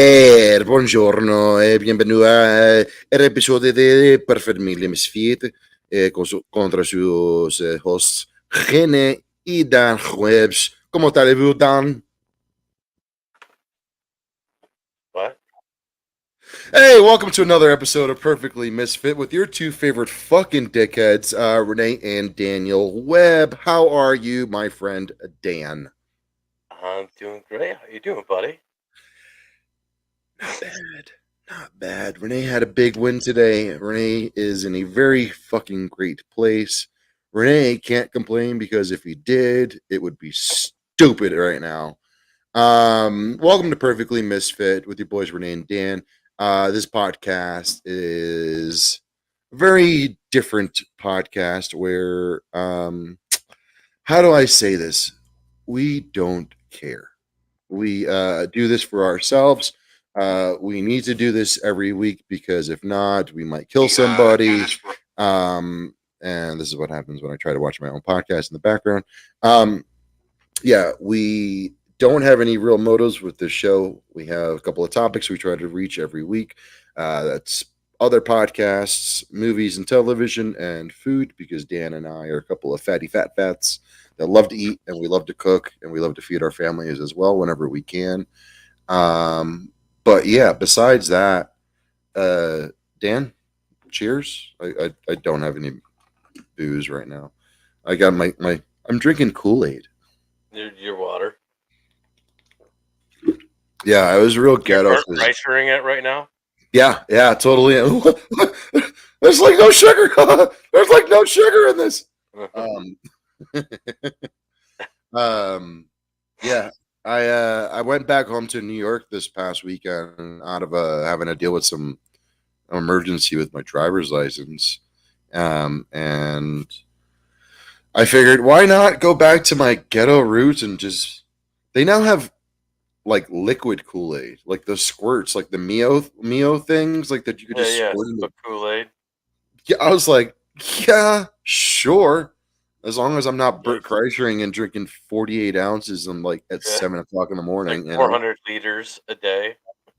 Buongiorno e bienvenido a el episodio de Per Famiglia Misfit contra sus hosts Gene y Dan Webs. ¿Cómo allez-vous, Dan? What? Hey, welcome to another episode of Perfectly Misfit with your two favorite fucking dickheads, Renee and Daniel Webb. How are you, my friend Dan? I'm doing great. How you doing, buddy? Not bad. Not bad. Renee had a big win today. Renee is in a very fucking great place. Renee can't complain because if he did, it would be stupid right now. Welcome to Perfectly Misfit with your boys Renee and Dan. This podcast is a very different podcast where how do I say this? We don't care. We do this for ourselves. We need to do this every week because if not, we might kill somebody. And this is what happens when I try to watch my own podcast in the background. Yeah, we don't have any real motives with this show. We have a couple of topics we try to reach every week. That's other podcasts, movies and television, and food, because Dan and I are a couple of fatty fats that love to eat, and we love to cook, and we love to feed our families as well whenever we can. But yeah, besides that, Dan, cheers. I don't have any booze right now. I got my I'm drinking Kool-Aid. Your water. Yeah, I was real ghetto. You're pressuring it right now. Yeah, totally. There's like no sugar. There's like no sugar in this. Yeah, I went back home to New York this past weekend out of having to deal with some emergency with my driver's license, and I figured why not go back to my ghetto roots and just they now have like liquid Kool-Aid, like the squirts, like the Mio things, like that you could just squirt in the Kool-Aid. Yeah, I was like, yeah, sure. As long as I'm not Bert Kreischering and drinking 48 ounces and like at 7 o'clock in the morning. Like 400 liters a day.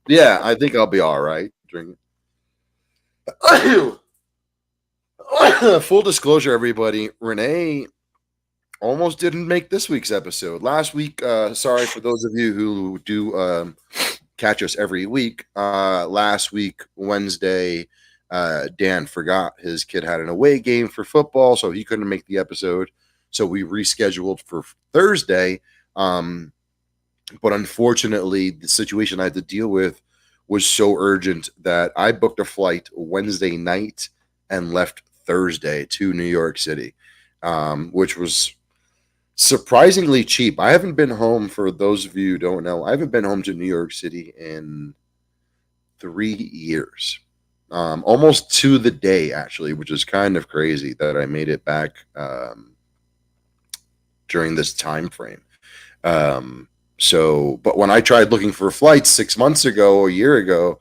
Yeah, I think I'll be all right drinking. Full disclosure, everybody, Renee almost didn't make this week's episode. Last week, sorry for those of you who do catch us every week. Last week, Wednesday, Dan forgot his kid had an away game for football, so he couldn't make the episode. So we rescheduled for Thursday. But unfortunately, the situation I had to deal with was so urgent that I booked a flight Wednesday night and left Thursday to New York City, which was surprisingly cheap. I haven't been home, for those of you who don't know, I haven't been home to New York City in 3 years. Almost to the day, actually, which is kind of crazy that I made it back during this time frame. But when I tried looking for flights 6 months ago, a year ago,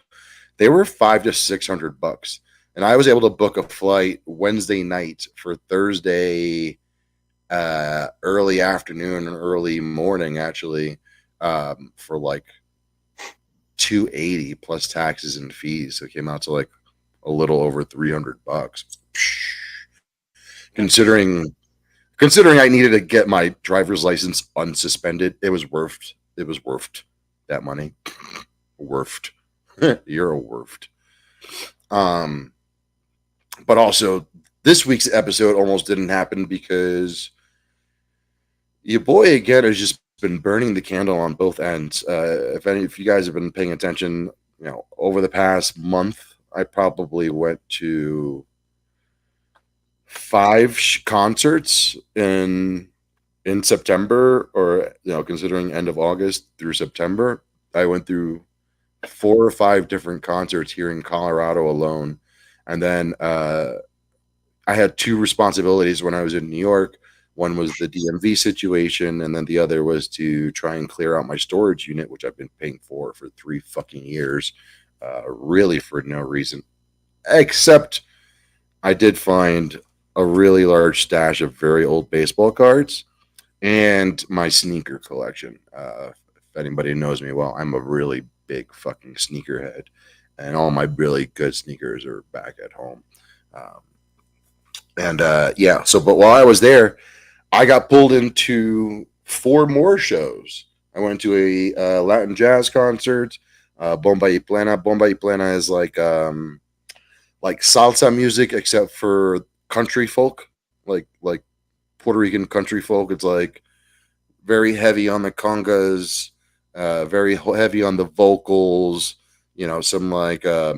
they were $500 to $600, and I was able to book a flight Wednesday night for Thursday early afternoon and early morning, actually, for like $280 plus taxes and fees. So it came out to like a little over $300. Considering I needed to get my driver's license unsuspended, it was worth that money. Worth. You're a worth. But also this week's episode almost didn't happen because your boy again has just been burning the candle on both ends. If you guys have been paying attention, over the past month, I probably went to 5 concerts in September, or considering end of August through September. I went through 4 or 5 different concerts here in Colorado alone, and then I had 2 responsibilities when I was in New York. One was the DMV situation, and then the other was to try and clear out my storage unit, which I've been paying for 3 fucking years, really for no reason, except I did find a really large stash of very old baseball cards and my sneaker collection. If anybody knows me well, I'm a really big fucking sneakerhead, and all my really good sneakers are back at home. Um, and yeah, so but while I was there, I got pulled into four more shows. I went to a Latin jazz concert. Bomba y Plena. Bomba y Plena is like salsa music, except for country folk, like Puerto Rican country folk. It's like very heavy on the congas, very heavy on the vocals. You know, some like uh,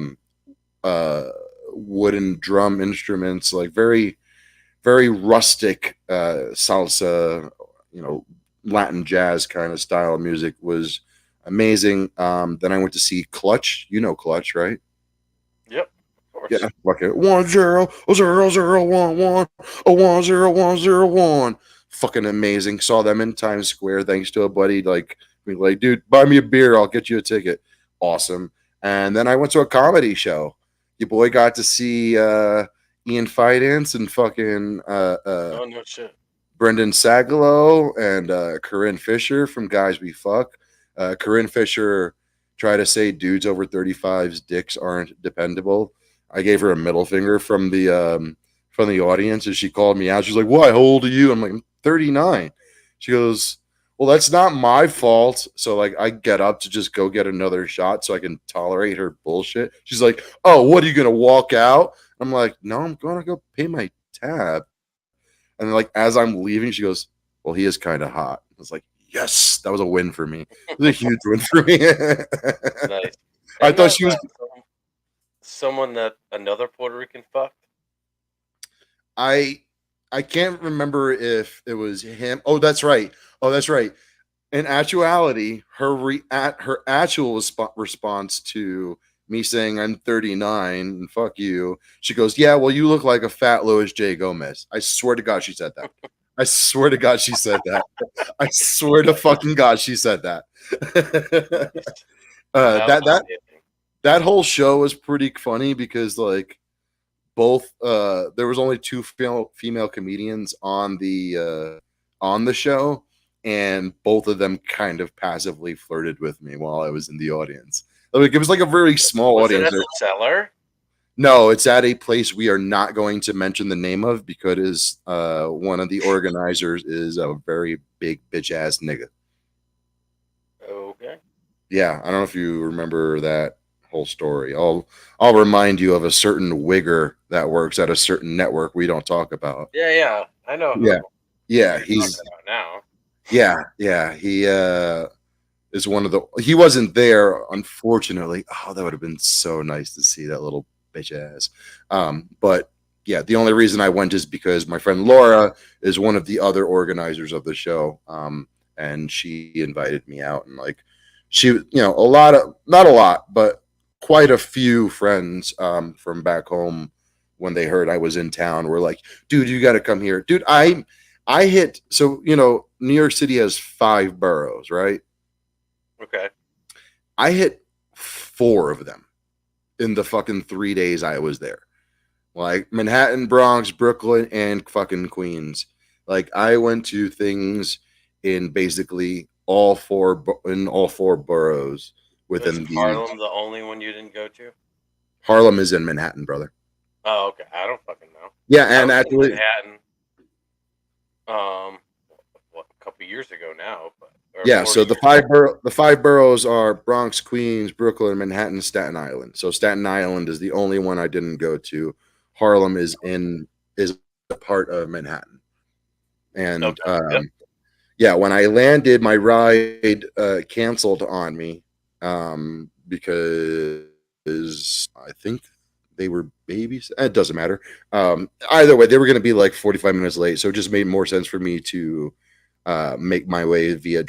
wooden drum instruments, like very rustic salsa, Latin jazz kind of style of music was amazing. Then I went to see Clutch. You know Clutch, right? Yep, of course. Yeah, like 1-0-0-0-1-1 1-0-1-0-1. Fucking amazing. Saw them in Times Square thanks to a buddy. Like, being like, dude, buy me a beer. I'll get you a ticket. Awesome. And then I went to a comedy show. Your boy got to see Ian Fidance and fucking Oh no shit. Brendan Sagalow and Corinne Fisher from Guys We Fuck. Corinne Fisher tried to say dudes over 35's dicks aren't dependable. I gave her a middle finger from the audience as she called me out. She's like, "Why? How old are you?" I'm like, "I'm 39." She goes, "Well, that's not my fault." So like, I get up to just go get another shot so I can tolerate her bullshit. She's like, "Oh, what are you gonna walk out?" I'm like, "No, I'm gonna go pay my tab." And then, like, as I'm leaving, she goes, "Well, he is kind of hot." I was like, "Yes, that was a win for me. It was a huge win for me." Nice. I Isn't thought that she was. someone that another Puerto Rican fucked? I I can't remember if it was him. Oh, that's right. Oh, that's right. In actuality, her actual response to me saying I'm 39 and fuck you, she goes, "Yeah, well, you look like a fat Louis J. Gomez." I swear to God, she said that. I swear to God, she said that. I swear to fucking God, she said that. Nice. That Outstanding. that whole show was pretty funny because like both there was only two female comedians on the show, and both of them kind of passively flirted with me while I was in the audience. Like, it was like a very small Was it audience. at the cellar? No, it's at a place we are not going to mention the name of because one of the organizers is a very big bitch ass nigga. Okay. Yeah, I don't know if you remember that whole story. I'll remind you of a certain wigger that works at a certain network we don't talk about. Yeah, yeah. I know Yeah, who yeah, you're talking he's about now. yeah, he is one of the. He wasn't there, unfortunately. Oh, that would have been so nice to see that little bitch ass. But yeah, the only reason I went is because my friend Laura is one of the other organizers of the show. And she invited me out, and like she, a lot of, not a lot, but quite a few friends from back home when they heard I was in town were like, "Dude, you got to come here, dude." I hit, so New York City has five boroughs, right? Okay. I hit four of them in the fucking 3 days I was there. Like Manhattan, Bronx, Brooklyn, and fucking Queens. Like, I went to things in basically all four boroughs Was within the. Harlem the only one you didn't go to? Harlem is in Manhattan, brother. Oh, okay. I don't fucking know. Yeah, I and was in actually, Manhattan, um, a couple years ago now, but or yeah. 4 So years. the five boroughs are Bronx, Queens, Brooklyn, Manhattan, Staten Island. So Staten Island is the only one I didn't go to. Harlem is a part of Manhattan, and Okay. Yep. yeah, when I landed, my ride canceled on me because I think they were babies. It doesn't matter. Either way, they were going to be like 45 minutes late, so it just made more sense for me to make my way via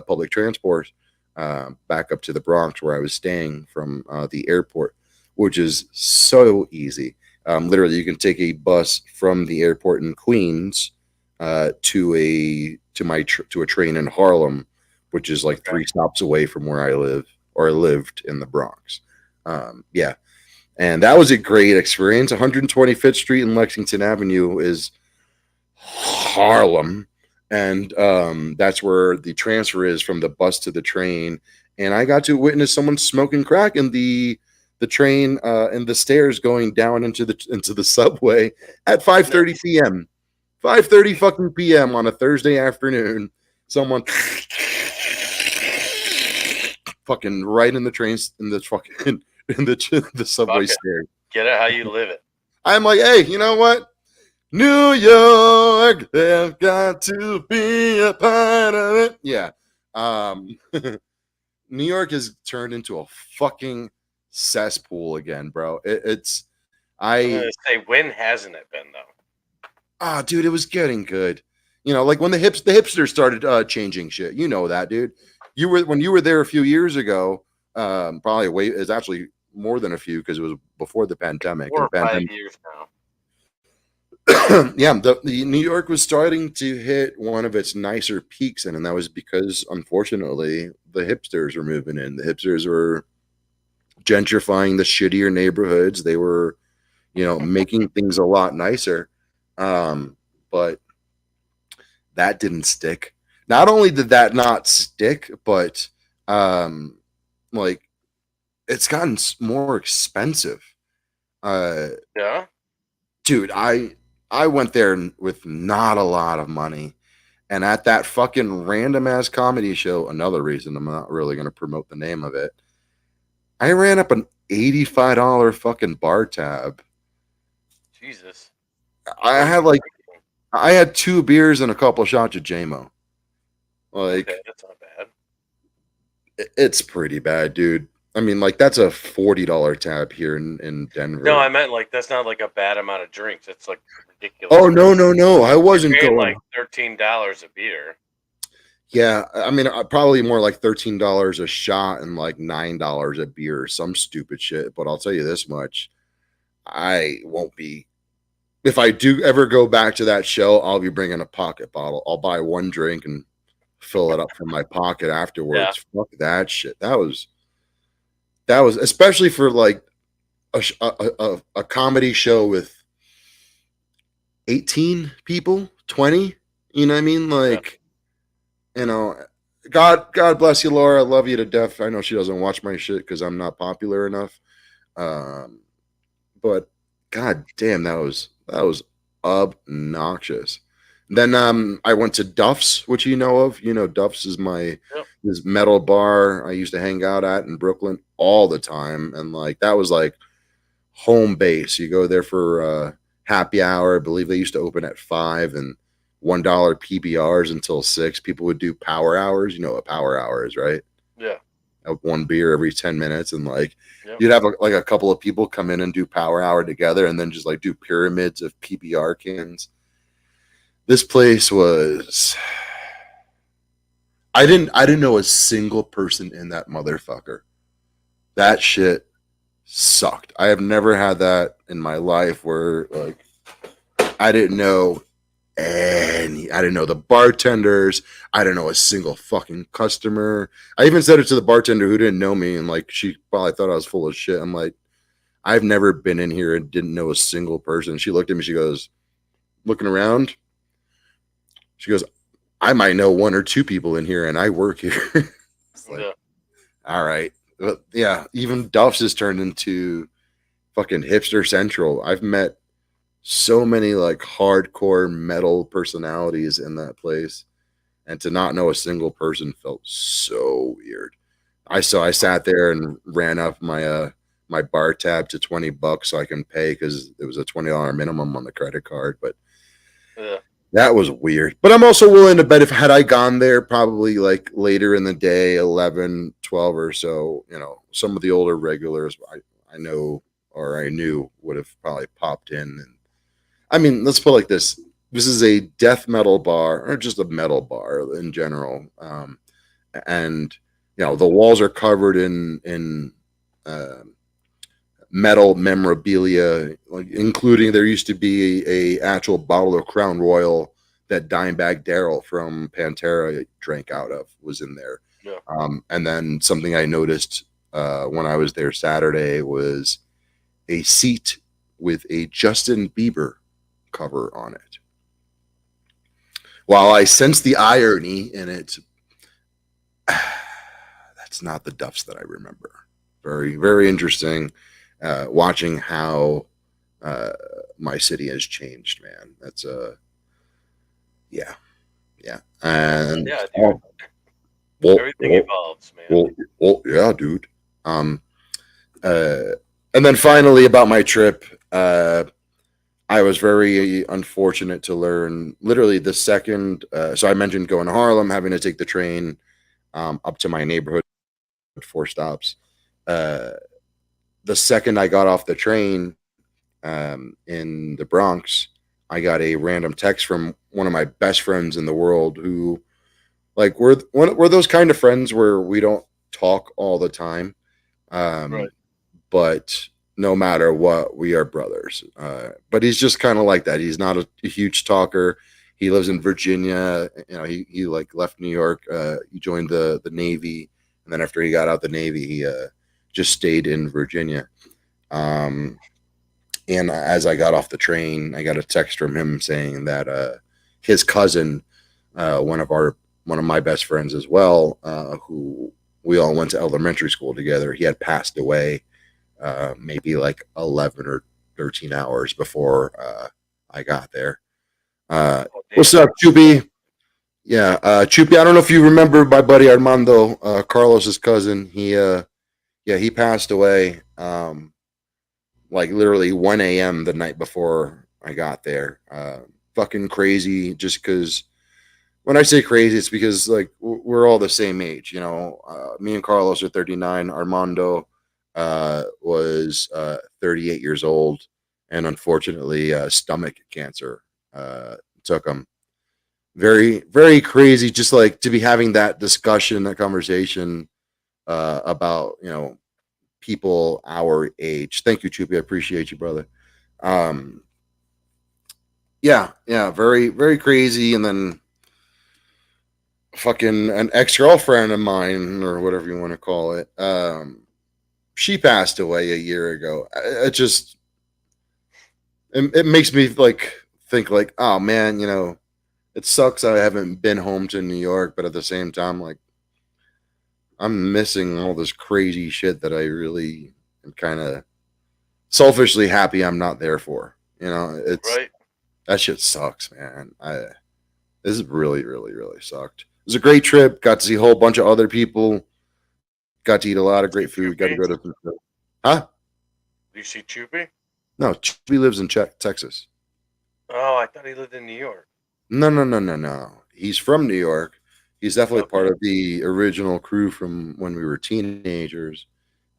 public transport back up to the Bronx where I was staying from the airport, which is so easy. Literally, you can take a bus from the airport in Queens to a train in Harlem, which is like Okay. 3 stops away from where I live or lived in the Bronx. Yeah, and that was a great experience. 125th Street and Lexington Avenue is Harlem, and that's where the transfer is from the bus to the train. and I got to witness someone smoking crack in the train and the stairs going down into the subway at 5:30 Nice. p.m. 5:30 fucking p.m. on a Thursday afternoon. Someone fucking right in the trains in the fucking in the subway Fuck it. stairs. Get it how you live it. I'm like, hey, you know what? New York, there's got to be a part of it. Yeah. New York has turned into a fucking cesspool again, bro. It's I'm I gonna say, when hasn't it been though? dude, it was getting good. You know, like when the hipsters started changing shit. You know that, dude. You were when you were there a few years ago. Probably wait is actually more than a few because it was before the pandemic, Four and or the five pandemic. years now. Yeah, the New York was starting to hit one of its nicer peaks, and that was because unfortunately the hipsters were moving in. The hipsters were gentrifying the shittier neighborhoods. They were, making things a lot nicer. But that didn't stick. Not only did that not stick, but um, like it's gotten more expensive. Uh, Yeah. dude, I went there with not a lot of money, and at that fucking random ass comedy show, another reason I'm not really going to promote the name of it, I ran up an $85 fucking bar tab. Jesus. I What were had you like drinking? I had two beers and a couple shots of JMO. Okay, Like that's not bad. it's pretty bad, dude. I mean, like that's a $40 tab here in No, I Denver. meant like that's not like a bad amount of drinks. It's like ridiculous Oh amount. no, no, no! I You're wasn't paying going. like $13 a beer. Yeah, I mean, probably more like $13 a shot and like $9 a beer, or some stupid shit. But I'll tell you this much: I won't be. If I do ever go back to that show, I'll be bringing a pocket bottle. I'll buy one drink and fill it up from my pocket Yeah. afterwards. Fuck that shit. That was especially for like a comedy show with 18 people, 20. You know what I mean? Yeah. Like, you know, God bless you, Laura. I love you to death. I know she doesn't watch my shit because I'm not popular enough. Um, but god damn, that was obnoxious. Then I went to Duff's, which you know of. You know, Duff's is Yep. this metal bar I used to hang out at in Brooklyn all the time, and like that was like home base. You go there for happy hour. I believe they used to open at 5 and $1 PBRs until 6. People would do power hours. You know what power hour is, right? Yeah. Have one beer every 10 minutes, and like Yep. you'd have like a couple of people come in and do power hour together, and then just like do pyramids of PBR cans. This place was. I didn't know a single person in that motherfucker. That shit sucked. I have never had that in my life where like I didn't know I didn't know the bartenders. I didn't know a single fucking customer. I even said it to the bartender who didn't know me, and like she probably thought I was full of shit. I'm like, I've never been in here and didn't know a single person. She looked at me, she goes, looking around, she goes, I might know one or two people in here and I work here. It's like, Yeah. all right. But yeah, even Duff's has turned into fucking hipster central. I've met so many like hardcore metal personalities in that place, and to not know a single person felt so weird. I sat there and ran up my bar tab to $20 so I can pay because it was a $20 minimum on the credit card. But Yeah. that was weird. But I'm also willing to bet if had I gone there probably like later in the day, 11, 12 or so, some of the older regulars I know or I knew would have probably popped in. And I mean, let's put it like this. This is a death metal bar or just a metal bar in general. And the walls are covered in uh, metal memorabilia, like including there used to be a actual bottle of Crown Royal that Dimebag Daryl from Pantera drank out of was in there. Yeah. And then something I noticed when I was there Saturday was a seat with a Justin Bieber cover on it. While I sense the irony in it, that's it's not the Duffs that I remember. Very, very interesting. Watching how uh, my city has changed, man. That's yeah, yeah, and Yeah, dude. oh, well, Everything well, evolves, man. well, yeah, dude. Um, uh, and then finally about my trip, I was very unfortunate to learn literally the second. So I mentioned going to Harlem, having to take the train up to my neighborhood, 4 stops. Uh, the second I got off the train in the Bronx, I got a random text from one of my best friends in the world who, like, we're those kind of friends where we don't talk all the time, Right. um, but no matter what, we are brothers. But he's just kind of like that. He's not a huge talker. He lives in Virginia. You know, he like left New York. He joined the Navy, and then after he got out the Navy, he just stayed in Virginia. Um, and as I got off the train, I got a text from him saying that his cousin, one of my best friends as well, who we all went to elementary school together, he had passed away maybe like 11 or 13 hours before I got there. Oh, What's damn. up, Chupi? Yeah, Chupi. I don't know if you remember my buddy Armando, Carlos's cousin. Yeah, he passed away. Like literally 1 a.m. the night before I got there. Fucking crazy. Just because when I say crazy, it's because like we're all the same age. You know, me and Carlos are 39. Armando was 38 years old, and unfortunately, stomach cancer took him. Very, very crazy. Just like to be having that discussion, that conversation about people our age. Thank you, Chupi. I appreciate you, brother. Um, yeah, yeah, very, very crazy. And then fucking an ex girlfriend of mine, or whatever you want to call it, she passed away a year ago. It just it makes me like think like, oh man, it sucks I haven't been home to New York, but at the same time, like I'm missing all this crazy shit that I really am kind of selfishly happy I'm not there for. It's Right. that shit sucks, man. This is really, really, really sucked. It was a great trip. Got to see a whole bunch of other people. Got to eat a lot of See great food. Got to Choopy? go to some. Huh? Do you see Choopy? No, he lives in Texas. Oh, I thought he lived in New York. No, no, no, no, no. He's from New York. He's definitely part Okay. of the original crew from when we were teenagers.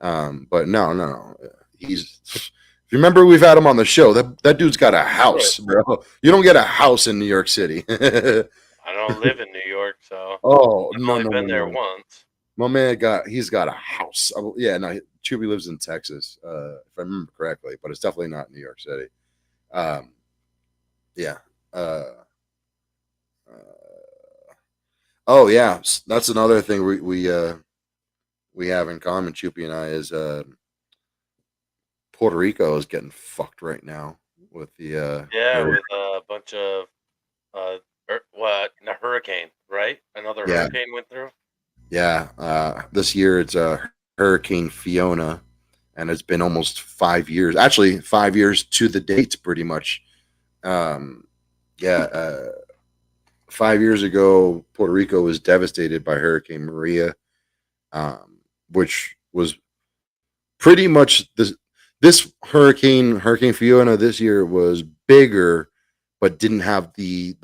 But no, no, no. He's. If you remember, we've had him on the show. That dude's got a Right. house, bro. You don't get a house in New York City. I don't live in New York, so Oh I've no, only no, no, been there no. once. My man he's got a house. Yeah, no, Chubby lives in Texas, if I remember correctly, but it's definitely not New York City. Um, yeah. Uh, uh, oh yeah, that's another thing we have in common. Chupi and I is Puerto Rico is getting fucked right now with the Yeah, hurricane. with a bunch of uh, what? A hurricane, right? Another Yeah, hurricane went through. yeah. This year it's Hurricane Fiona, and it's been almost 5 years. Actually, 5 years to the date, pretty much. Um, yeah, 5 years ago, Puerto Rico was devastated by Hurricane Maria, which was pretty much this Hurricane Fiona this year was bigger, but didn't have the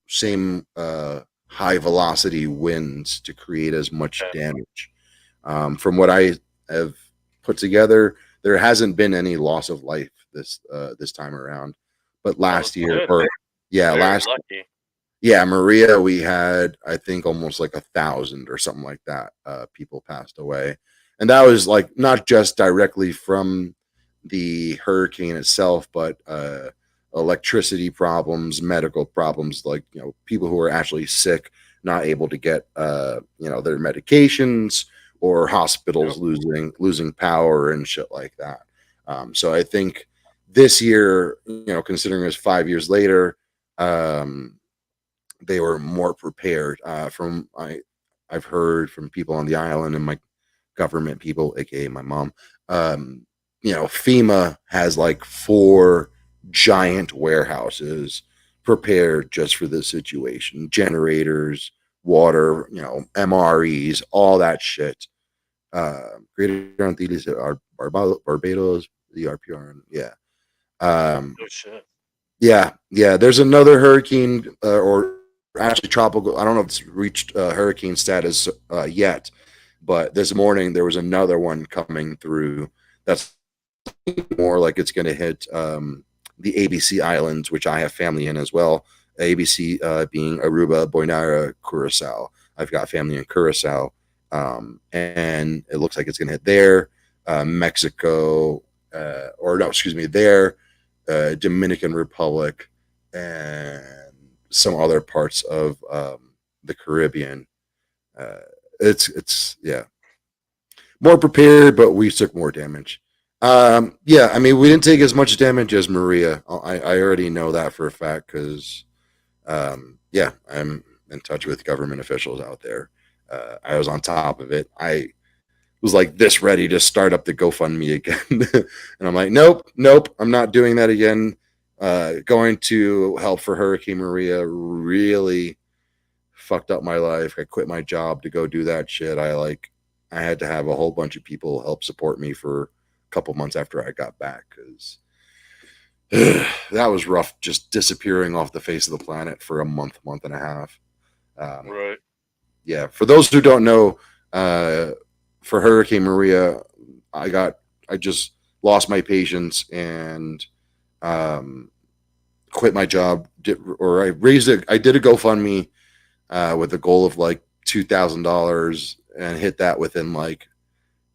same high velocity winds to create as much Okay. damage. From what I have put together, there hasn't been any loss of life this time around. But Oh, last that's year, good. or yeah, Very last lucky. yeah, Maria, we had I think almost like 1,000 or something like that. People passed away, and that was like not just directly from the hurricane itself, but electricity problems, medical problems, like people who are actually sick, not able to get their medications, or Yep. hospitals losing power and shit like that. So I think this year, considering it's 5 years later. They were more prepared. I've heard from people on the island, and government people, aka my mom. Um, FEMA has like 4 giant warehouses prepared just for this situation, generators, water, MREs, all that shit. Greater Antilles are Barbados, the RPR, yeah. Um, Oh shit. yeah. There's another hurricane, or actually tropical. I don't know if it's reached hurricane status yet, but this morning there was another one coming through. That's more like it's going to hit the ABC Islands, which I have family in as well. ABC being Aruba, Bonaire, Curacao. I've got family in Curacao, and it looks like it's going to hit there, Mexico, or no, excuse me, there, Dominican Republic, and some other parts of the Caribbean. Uh, it's yeah, more prepared, but we took more damage. Yeah, I mean, we didn't take as much damage as Maria. I already know that for a fact because, yeah, I'm in touch with government officials out there. I was on top of it. I was like this ready to start up the GoFundMe again. And I'm like, nope, I'm not doing that again. Going to help for Hurricane Maria really fucked up my life. I quit my job to go do that shit. I had to have a whole bunch of people help support me for a couple months after I got back because that was rough. Just disappearing off the face of the planet for a month and a half. Um, Right. yeah, for those who don't know, uh, for Hurricane Maria, I just lost my patience and um, quit my job. I did a GoFundMe with a goal of like $2,000 and hit that within like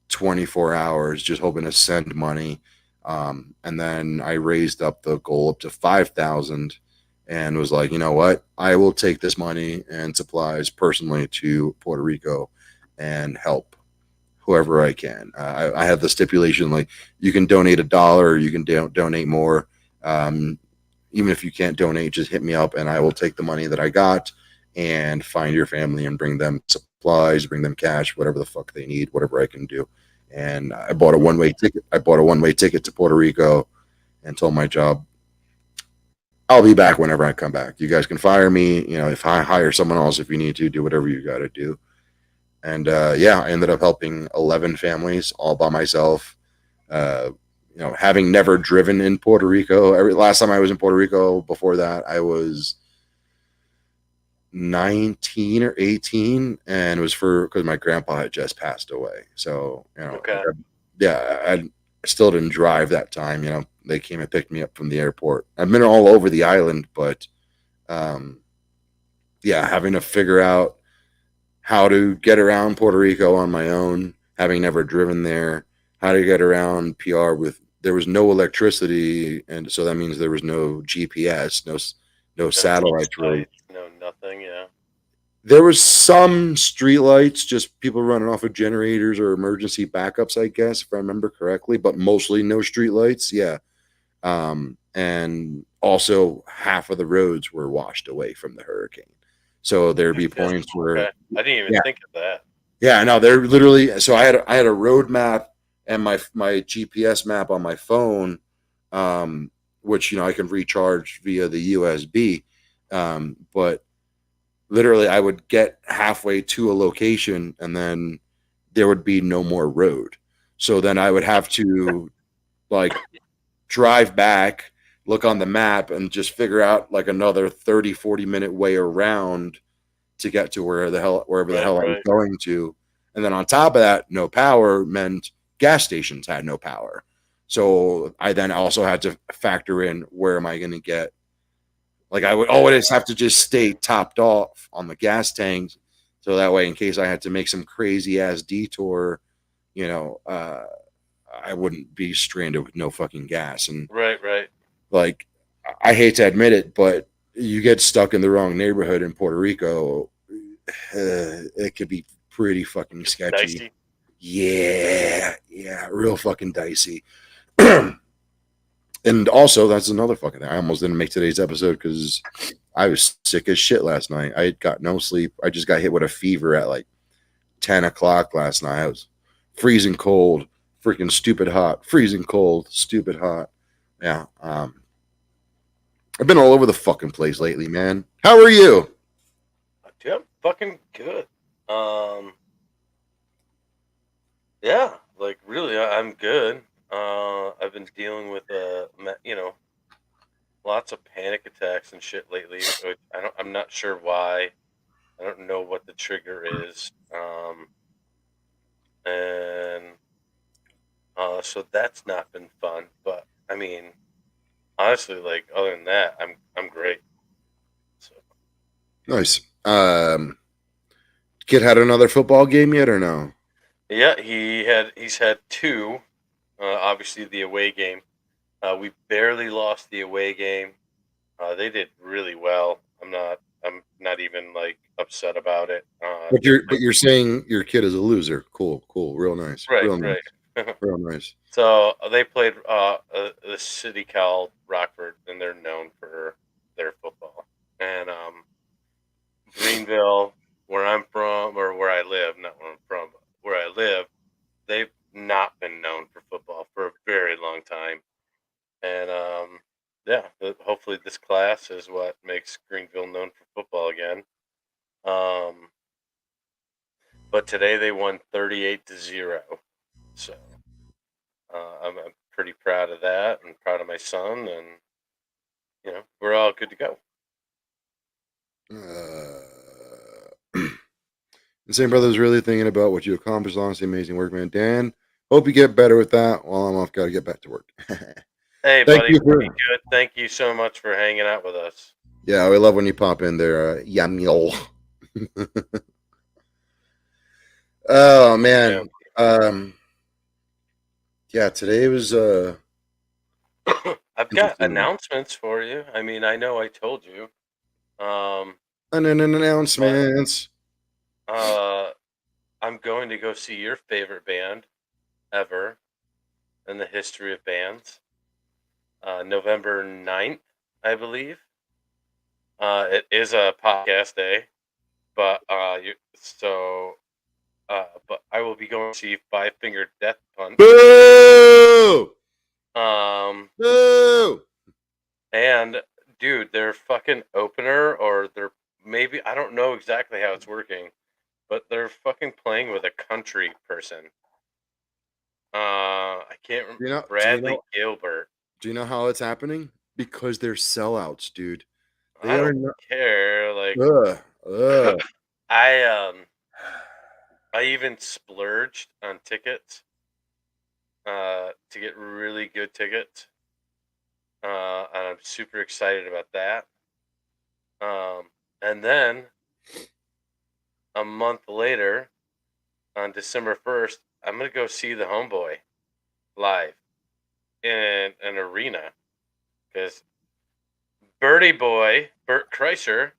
24 hours, just hoping to send money. And then I raised up the goal up to 5,000 and was like, you know what? I will take this money and supplies personally to Puerto Rico and help whoever I can. I have the stipulation like you can donate $1, or you can donate more. Um, Even if you can't donate, just hit me up and I will take the money that I got and find your family and bring them supplies, bring them cash, whatever the fuck they need, whatever I can do. And I bought a one way ticket. I bought a one-way ticket to Puerto Rico and told my job, I'll be back whenever I come back. You guys can fire me. If I hire someone else, if you need to, do whatever you got to do. And yeah, I ended up helping 11 families all by myself. Uh, having never driven in Puerto Rico, last time I was in Puerto Rico before that, I was 19 or 18, and it was because my grandpa had just passed away. So, Okay. yeah, I still didn't drive that time. They came and picked me up from the airport. I've been all over the island, but um, yeah, having to figure out how to get around Puerto Rico on my own, having never driven there, how to get around PR there was no electricity, and so that means there was no GPS, no No heat satellites really. sites, no nothing. Yeah. There was some streetlights, just people running off of generators or emergency backups, I guess, if I remember correctly, but mostly no streetlights. Yeah. And also half of the roads were washed away from the hurricane. So there'd No be shit. points where, Okay. I didn't even yeah, think of that. yeah, no, they're literally. So I had a road map and my GPS map on my phone, um, which I can recharge via the USB. But literally, I would get halfway to a location and then there would be no more road. So then I would have to like drive back, look on the map, and just figure out like another 30-40 minute way around to get to wherever the Right. hell I was Right. going to. And then on top of that, no power meant gas stations had no power. So I then also had to factor in where am I going to get, like I would always have to just stay topped off on the gas tanks. So that way, in case I had to make some crazy ass detour, you know, uh, I wouldn't be stranded with no fucking gas. And Right. Right. like, I hate to admit it, but you get stuck in the wrong neighborhood in Puerto Rico, it could be pretty fucking It's sketchy. dicey. Yeah, real fucking dicey. And also, that's another fucking thing. I almost didn't make today's episode because I was sick as shit last night. I got no sleep. I just got hit with a fever at like 10 o'clock last night. I was freezing cold, freaking stupid hot, freezing cold, stupid hot. Yeah. I've been all over the fucking place lately, man. How are you? Dude, I'm fucking good. Um, yeah, like really, I'm good. I've been dealing with lots of panic attacks and shit lately. Which I'm not sure why. I don't know what the trigger is. And so that's not been fun. But I mean, honestly, like other than that, I'm great. So Nice. Kid had another football game yet or no? yeah, he's had two. Obviously, the away game. We barely lost the away game. They did really well. I'm not even like upset about it. But They you're played saying your kid is a loser. Cool, cool, real nice, right, real right. nice, real nice. So they played the city called Rockford, and they're known for their football. And Greenville, where I'm from, or where I live, not where I'm from, but where I live, they've not been known for football for a very long time. And yeah, hopefully this class is what makes Greenville known for football again. Um, but today they won 38-0. So I'm pretty proud of that and proud of my son, and we're all good to go. And same brother's really thinking about what you accomplished. Honestly, amazing work, man. Dan, hope you get better with that. While I'm off, got to get back to work. Hey, Thank buddy, you be for. good. Thank you so much for hanging out with us. Yeah, we love when you pop in there. Yamil. Oh Yeah. man. Yeah, today was I've got interesting. announcements for you. I mean, I know I told you, um, An but announcements. uh, I'm going to go see your favorite band ever in the history of bands. November 9th, I believe. It is a podcast day, but but I will be going to see Five Finger Death Punch. Boo! Um, Boo! and dude, their fucking opener, or their maybe I don't know exactly how it's working, but they're fucking playing with a country person. I can't remember. You know? Do you Bradley know? Gilbert. Do you know how it's happening? Because they're sellouts, dude. I They are don't not. care. Like, Ugh, ugh. I I even splurged on tickets to get really good tickets. And I'm super excited about that. And then a month later, on December 1st, I'm gonna go see the Homeboy live in an arena because Birdie Boy Bert Kreischer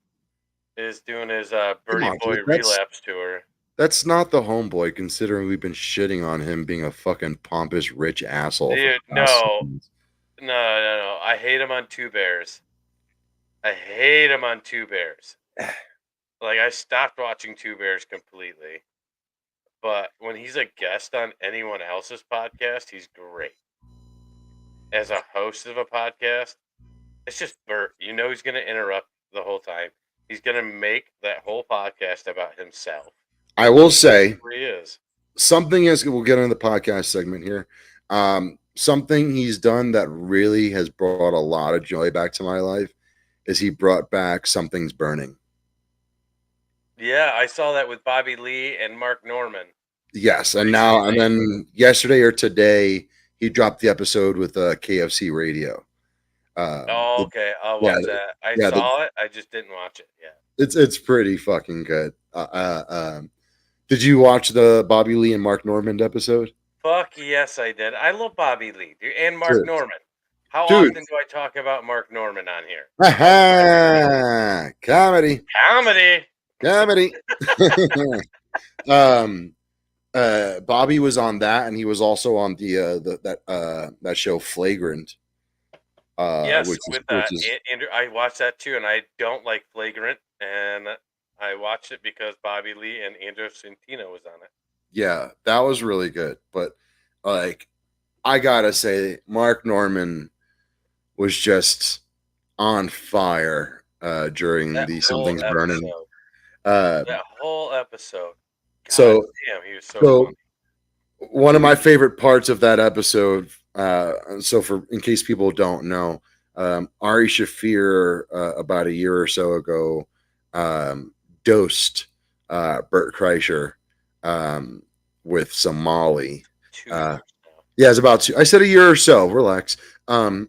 is doing his Come Birdie on, dude. Boy Relapse tour. That's not the homeboy, considering we've been shitting on him being a fucking pompous rich asshole for the Dude, past no, 6 months. no. I hate him on Two Bears. I hate him on Two Bears. Like I stopped watching Two Bears completely. But when he's a guest on anyone else's podcast, he's great. As a host of a podcast, it's just Bert. You know he's going to interrupt the whole time. He's going to make that whole podcast about himself. I will say Where he is. something is. We'll get into the podcast segment here. Something he's done that really has brought a lot of joy back to my life is he brought back Something's Burning. Yeah, I saw that with Bobby Lee and Mark Norman Yes, and recently. then yesterday or today he dropped the episode with KFC Radio. Oh, The, okay. I'll yeah, watch that. I yeah, saw it. I just didn't watch it yet. it's pretty fucking good. Did you watch the Bobby Lee and Mark Normand episode? Fuck yes, I did. I love Bobby Lee dude, and Mark Dude, Norman. How dude. often do I talk about Mark Norman on here? Every day. Aha! Comedy, Comedy. comedy. um, Bobby was on that, and he was also on that show Flagrant, Yes, which is with which is Andrew. I watched that too, and I don't like Flagrant, and I watched it because Bobby Lee and Andrew Santino was on it. Yeah, that was really good. But like, I gotta say, Mark Norman was just on fire during That the whole Something's Burning. episode. Uh, That whole episode. God so damn, he was so so funny. one of my favorite parts of that episode. So for in case people don't know, Ari Shafir about a year or so ago um, dosed Bert Kreischer um, with some Molly. 2 years now. Yeah, it's about two. I said a year or so. Relax. Um,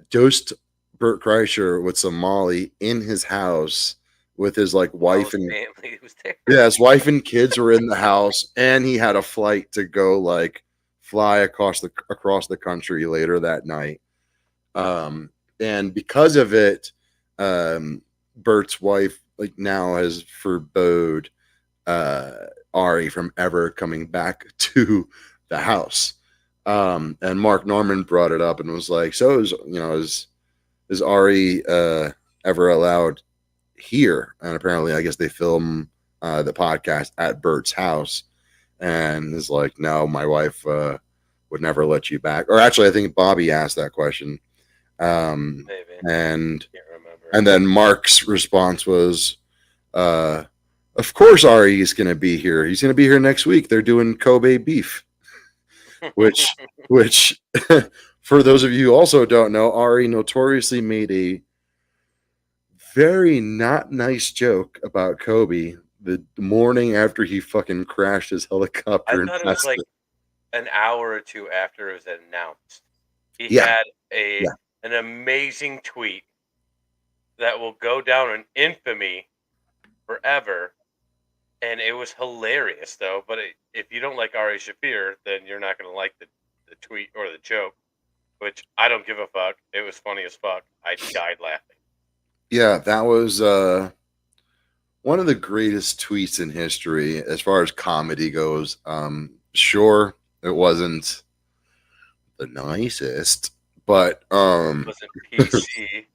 dosed Bert Kreischer with some Molly in his house with his like While wife his and family was there. yeah, his wife and kids were in the house, and he had a flight to go like fly across the country later that night. Um, and because of it, Bert's wife like now has forbode Ari from ever coming back to the house. And Mark Norman brought it up and was like, "So is Ari ever allowed here?" And apparently, I guess they film the podcast at Bert's house, and is like, "No, my wife would never let you back." Or actually, I think Bobby asked that question, um, Maybe. and Can't remember. and then Mark's response was, uh, "Of course, Ari is going to be here. He's going to be here next week. They're doing Kobe beef." Which for those of you who also don't know, Ari notoriously made a very not nice joke about Kobe the morning after he fucking crashed his I helicopter in thought it was like Tesla. an hour or two after it was announced. He Yeah, had a yeah, an amazing tweet that will go down in infamy forever, and it was hilarious though. But if you don't like Ari Shafir, then you're not going to like the tweet or the joke, which I don't give a fuck. It was funny as fuck. I died laughing. yeah. That was one of the greatest tweets in history as far as comedy goes. Sure, it wasn't the nicest, but Wasn't PC.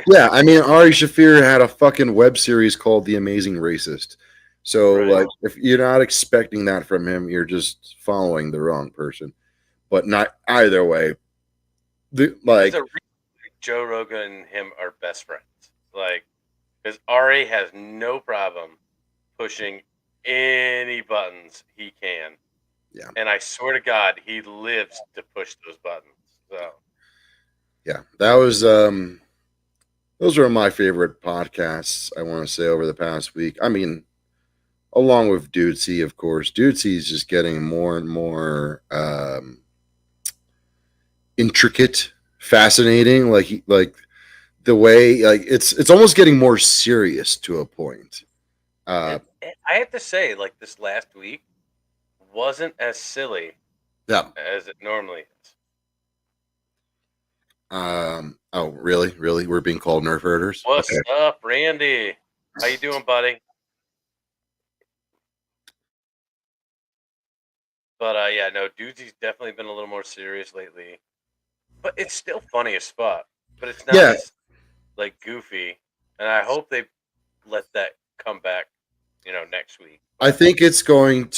yeah, I mean, Ari Shafir had a fucking web series called The Amazing Racist. So, Right. like, if you're not expecting that from him, you're just following the wrong person. But not either way. There's Like, a reason Joe Rogan and him are best friends. Like, because Ari has no problem pushing any buttons he can. yeah, And I swear to God, he lives to push those buttons. So, yeah, that was those are my favorite podcasts. I want to say over the past week. I mean, along with Dudesy, of course. Dudesy is just getting more and more intricate, fascinating. Like the way like it's almost getting more serious to a point. Uh, I have to say, like, this last week wasn't as silly yeah. as it normally is. Oh, really? Really? We're being called nerf herders? What's Okay. up, Randy? How you doing, buddy? But yeah, no, Dudesy's definitely been a little more serious lately. But it's still funny as fuck. But it's not Yeah, as like goofy. And I hope they let that come back, next week. I But think it's going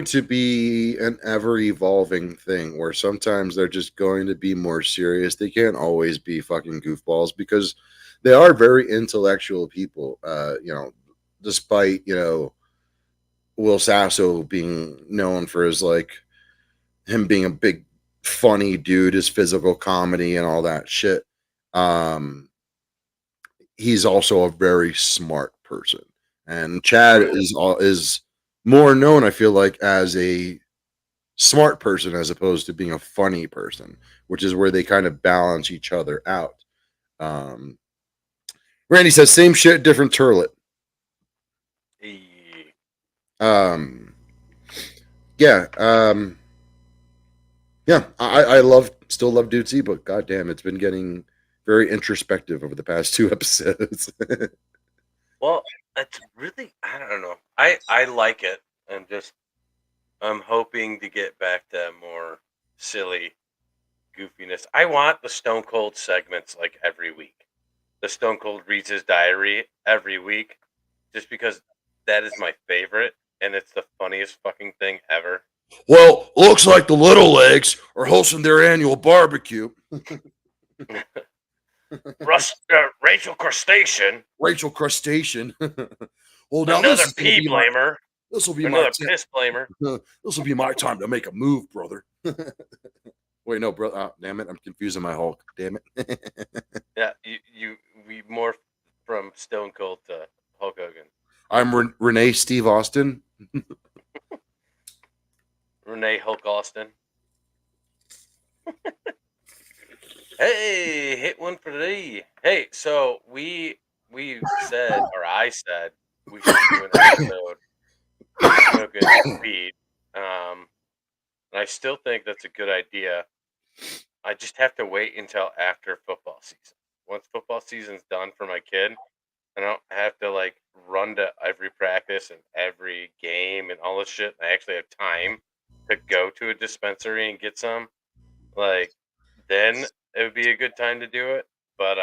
to be an ever evolving thing where sometimes they're just going to be more serious. They can't always be fucking goofballs because they are very intellectual people. Despite Will Sasso being known for his like him being a big funny dude, his physical comedy and all that shit. Um, he's also a very smart person, and Chad right. is more known, I feel like, as a smart person as opposed to being a funny person, which is where they kind of balance each other out. Um, Randy says, "Same shit, different turlet." Eh, Um, yeah, yeah. I love still love Dude C, but goddamn, it's been getting very introspective over the past two episodes. Well, it's really I don't know. I like it and just I'm hoping to get back to more silly goofiness. I want the Stone Cold segments like every week. The Stone Cold reads his diary every week just because that is my favorite. and it's the funniest fucking thing ever. Well, looks like the Little Legs are hosting their annual barbecue. Rachel Crustacean, Rachel Crustacean. Well, now another pee blamer, this will be my another piss blamer. this will be my time to make a move, brother. Wait, no, bro. Damn it, I'm confusing my Hulk. Damn it. Yeah, we morphed from Stone Cold to Hulk Hogan. I'm Renee Steve Austin. Renee Hulk Austin. Hey, hit one for the Hey, so we said, or I said, we should do an episode on smoking weed. Um, and I still think that's a good idea. I just have to wait until after football season. Once football season's done for my kid, I don't have to like run to every practice and every game and all this shit. I actually have time to go to a dispensary and get some. Like, then it would be a good time to do it. But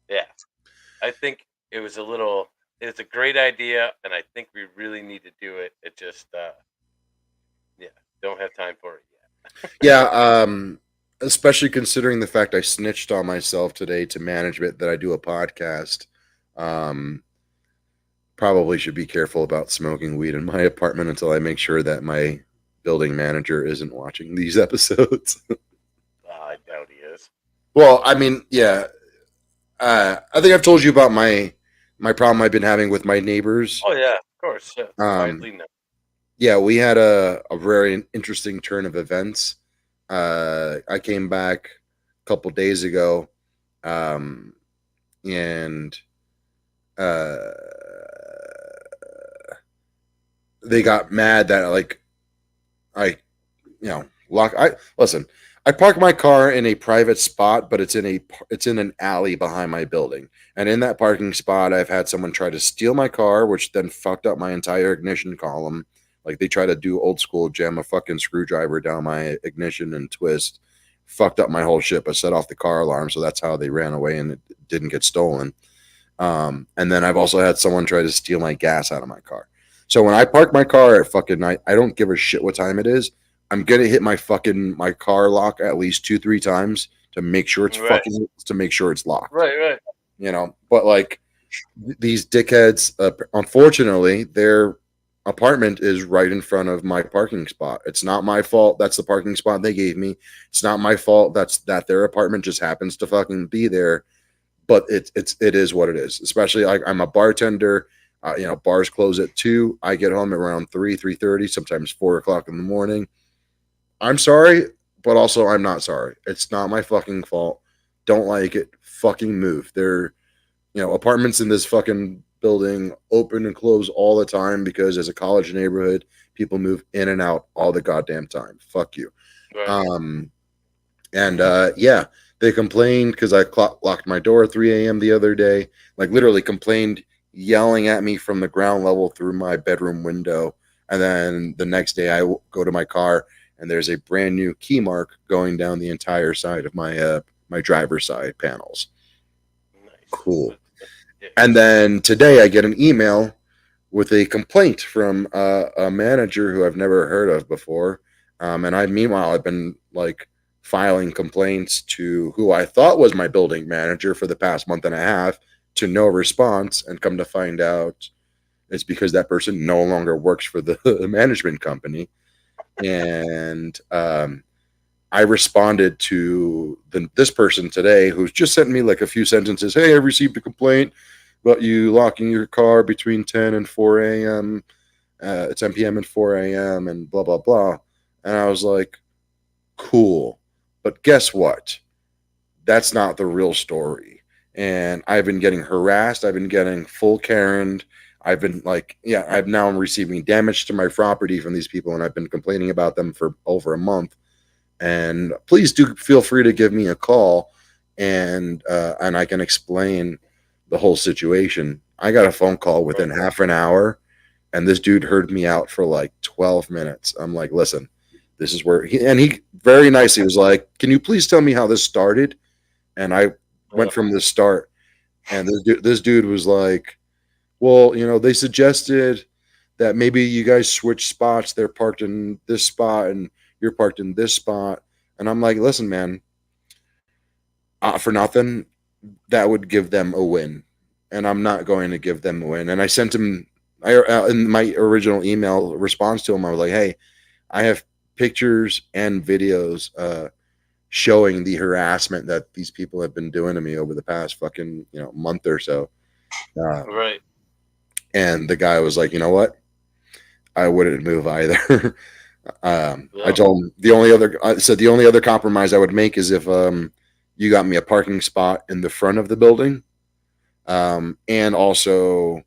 yeah, I think it's a great idea, and I think we really need to do it. It just yeah, don't have time for it yet. Yeah, especially considering the fact I snitched on myself today to management that I do a podcast. Um, Probably should be careful about smoking weed in my apartment until I make sure that my building manager isn't watching these episodes. I doubt he is. Well, I mean, yeah, I think I've told you about my problem I've been having with my neighbors. Oh yeah, of course. Yeah, Um, widely known. yeah, we had a very interesting turn of events. I came back a couple days ago, um, and uh, they got mad that like I, lock. I listen. I park my car in a private spot, but it's in an alley behind my building. And in that parking spot, I've had someone try to steal my car, which then fucked up my entire ignition column. Like they try to do old school, jam a fucking screwdriver down my ignition and twist, fucked up my whole shit, but set off the car alarm. So that's how they ran away and it didn't get stolen. And then I've also had someone try to steal my gas out of my car. So when I park my car at fucking night, I don't give a shit what time it is. I'm gonna hit my car lock at least 2-3 times to make sure it's Right, locked. right. But like these dickheads, unfortunately, their apartment is right in front of my parking spot. It's not my fault. That's the parking spot they gave me. It's not my fault. That their apartment just happens to fucking be there. But it is what it is. Especially like I'm a bartender. Bars close at 2. I get home around 3:30, sometimes 4 o'clock in the morning. I'm sorry, but also I'm not sorry. It's not my fucking fault. Don't like it. Fucking move. Apartments in this fucking building open and close all the time because as a college neighborhood, people move in and out all the goddamn time. Fuck you. Right. Um, and yeah, they complained because I locked my door at 3 a.m. the other day. Like literally complained, yelling at me from the ground level through my bedroom window. And then the next day, I go to my car and there's a brand new key mark going down the entire side of my driver's side panels. Nice. Cool. That's And ridiculous. then today, I get an email with a complaint from a manager who I've never heard of before. And meanwhile, I've been like filing complaints to who I thought was my building manager for the past month and a half to no response. And come to find out, it's because that person no longer works for the management company. And I responded to this person today who's just sent me like a few sentences. Hey, I received a complaint about you locking your car between 10 and 4 a.m., 10 p.m. and 4 a.m., and blah, blah, blah. And I was like, cool. But guess what? That's not the real story. And I've been getting harassed. I've been getting full Karened. I've been like, yeah, I'm now receiving damage to my property from these people, and I've been complaining about them for over a month. And please do feel free to give me a call, and I can explain the whole situation. I got a phone call within Right. half an hour, and this dude heard me out for like 12 minutes. I'm like, listen, this is where he very nicely was like, can you please tell me how this started? And I went from the start, and this dude was like, well, they suggested that maybe you guys switch spots. They're parked in this spot and you're parked in this spot. And I'm like, listen, man, for nothing, that would give them a win. And I'm not going to give them a win. And I sent him, in my original email response to him, I was like, hey, I have pictures and videos showing the harassment that these people have been doing to me over the past fucking month or so. Um, Right. and the guy was like, you know what? I wouldn't move either. I Yeah. told him the only other I said the only other compromise I would make is if you got me a parking spot in the front of the building. And also,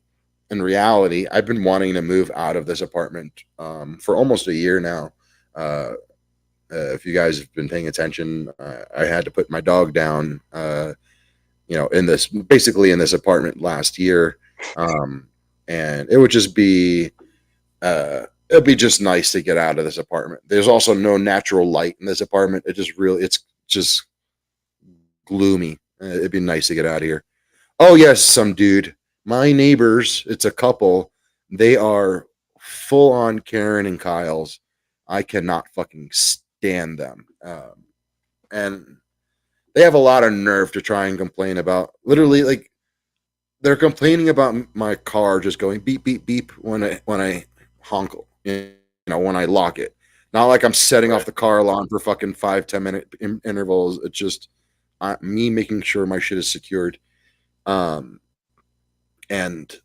in reality, I've been wanting to move out of this apartment for almost a year now. If you guys have been paying attention, I had to put my dog down, in this basically in this apartment last year, and it would just be it'd be just nice to get out of this apartment. There's also no natural light in this apartment. It's just gloomy. It'd be nice to get out of here. Oh yes, some dude. My neighbors, it's a couple. They are full on Karen and Kyle's. I cannot fucking stand them. And they have a lot of nerve to try and complain about. Literally, like they're complaining about my car just going beep beep beep when I honk. When I lock it. Not like I'm setting off Right. the car alarm for fucking 5-10 minute intervals. It's just me making sure my shit is secured. Um, and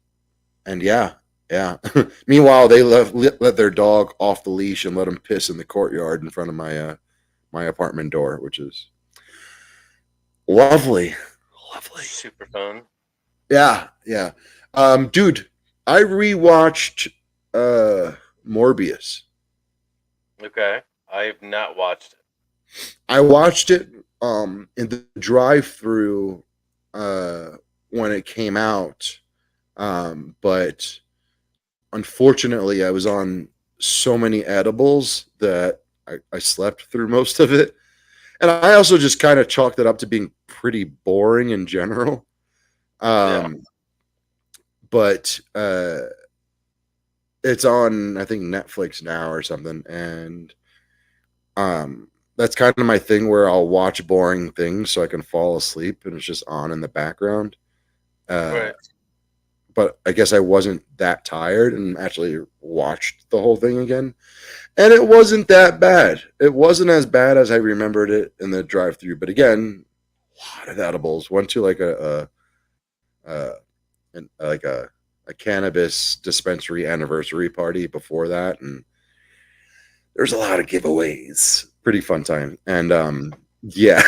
yeah, yeah. Meanwhile, they let their dog off the leash and let him piss in the courtyard in front of my apartment door, which is lovely, lovely. Super fun. Yeah, yeah. Dude, I rewatched uh Morbius. Okay. I have not watched it. I watched it in the drive-through uh when it came out. But unfortunately, I was on so many edibles that I slept through most of it. And I also just kind of chalked it up to being pretty boring in general. Yeah. Um, but it's on, I think, Netflix now or something. And um, that's kind of my thing where I'll watch boring things so I can fall asleep and it's just on in the background. Uh, Right. but I guess I wasn't that tired and actually watched the whole thing again. And it wasn't that bad. It wasn't as bad as I remembered it in the drive-through. But again, a lot of edibles. Went to like a, like a cannabis dispensary anniversary party before that, and there's a lot of giveaways. Pretty fun time. And yeah,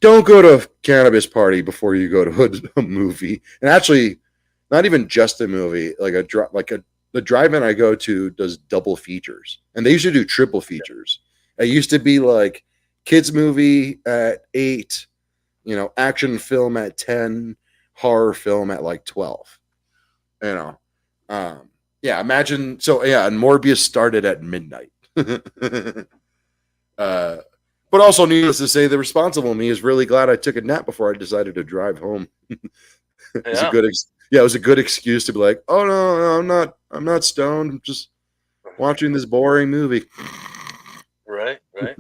don't go to a cannabis party before you go to a movie. And actually, not even just a movie, like the drive-in I go to does double features, and they used to do triple features. It used to be like kids movie at 8, action film at 10, horror film at like 12. You know, yeah. Imagine so yeah, and Morbius started at midnight. uh, but also, needless to say, the responsible me is really glad I took a nap before I decided to drive home. It was a Yeah. yeah, it was a good excuse to be like, oh no, I'm not stoned. I'm just watching this boring movie. Right. Right.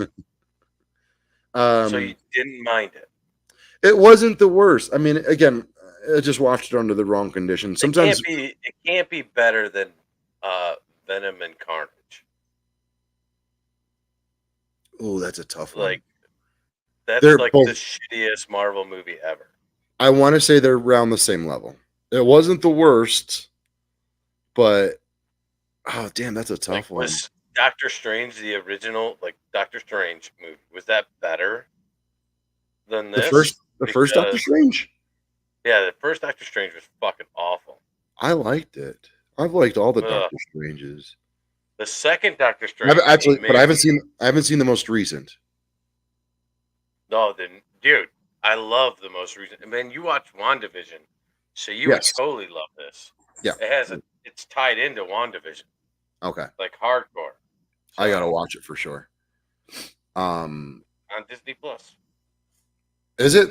So you um, didn't mind it. it wasn't the worst. I mean, again, I just watched it under the wrong conditions. It Sometimes, can't be. It can't be better than uh, Venom and Carnage. oh, that's a tough one. Like that's They're like the both. shittiest Marvel movie ever. I want to say they're around the same level. It wasn't the worst, but oh damn, that's a Like tough one. was Doctor Strange the original like Doctor Strange movie? Was that better than The this? first Doctor Because Strange, yeah, the first Doctor Strange was fucking awful. I liked it. I've liked all the Ugh. Doctor Stranges. The second Doctor Strange Actually, but maybe I haven't seen the most recent. no, then dude, I love the most recent. And man, you watch WandaVision, so you would Yes. totally love this. Yeah. It's tied into WandaVision, Okay. like hardcore. I gotta So watch it for sure. Um, on Disney Plus. is it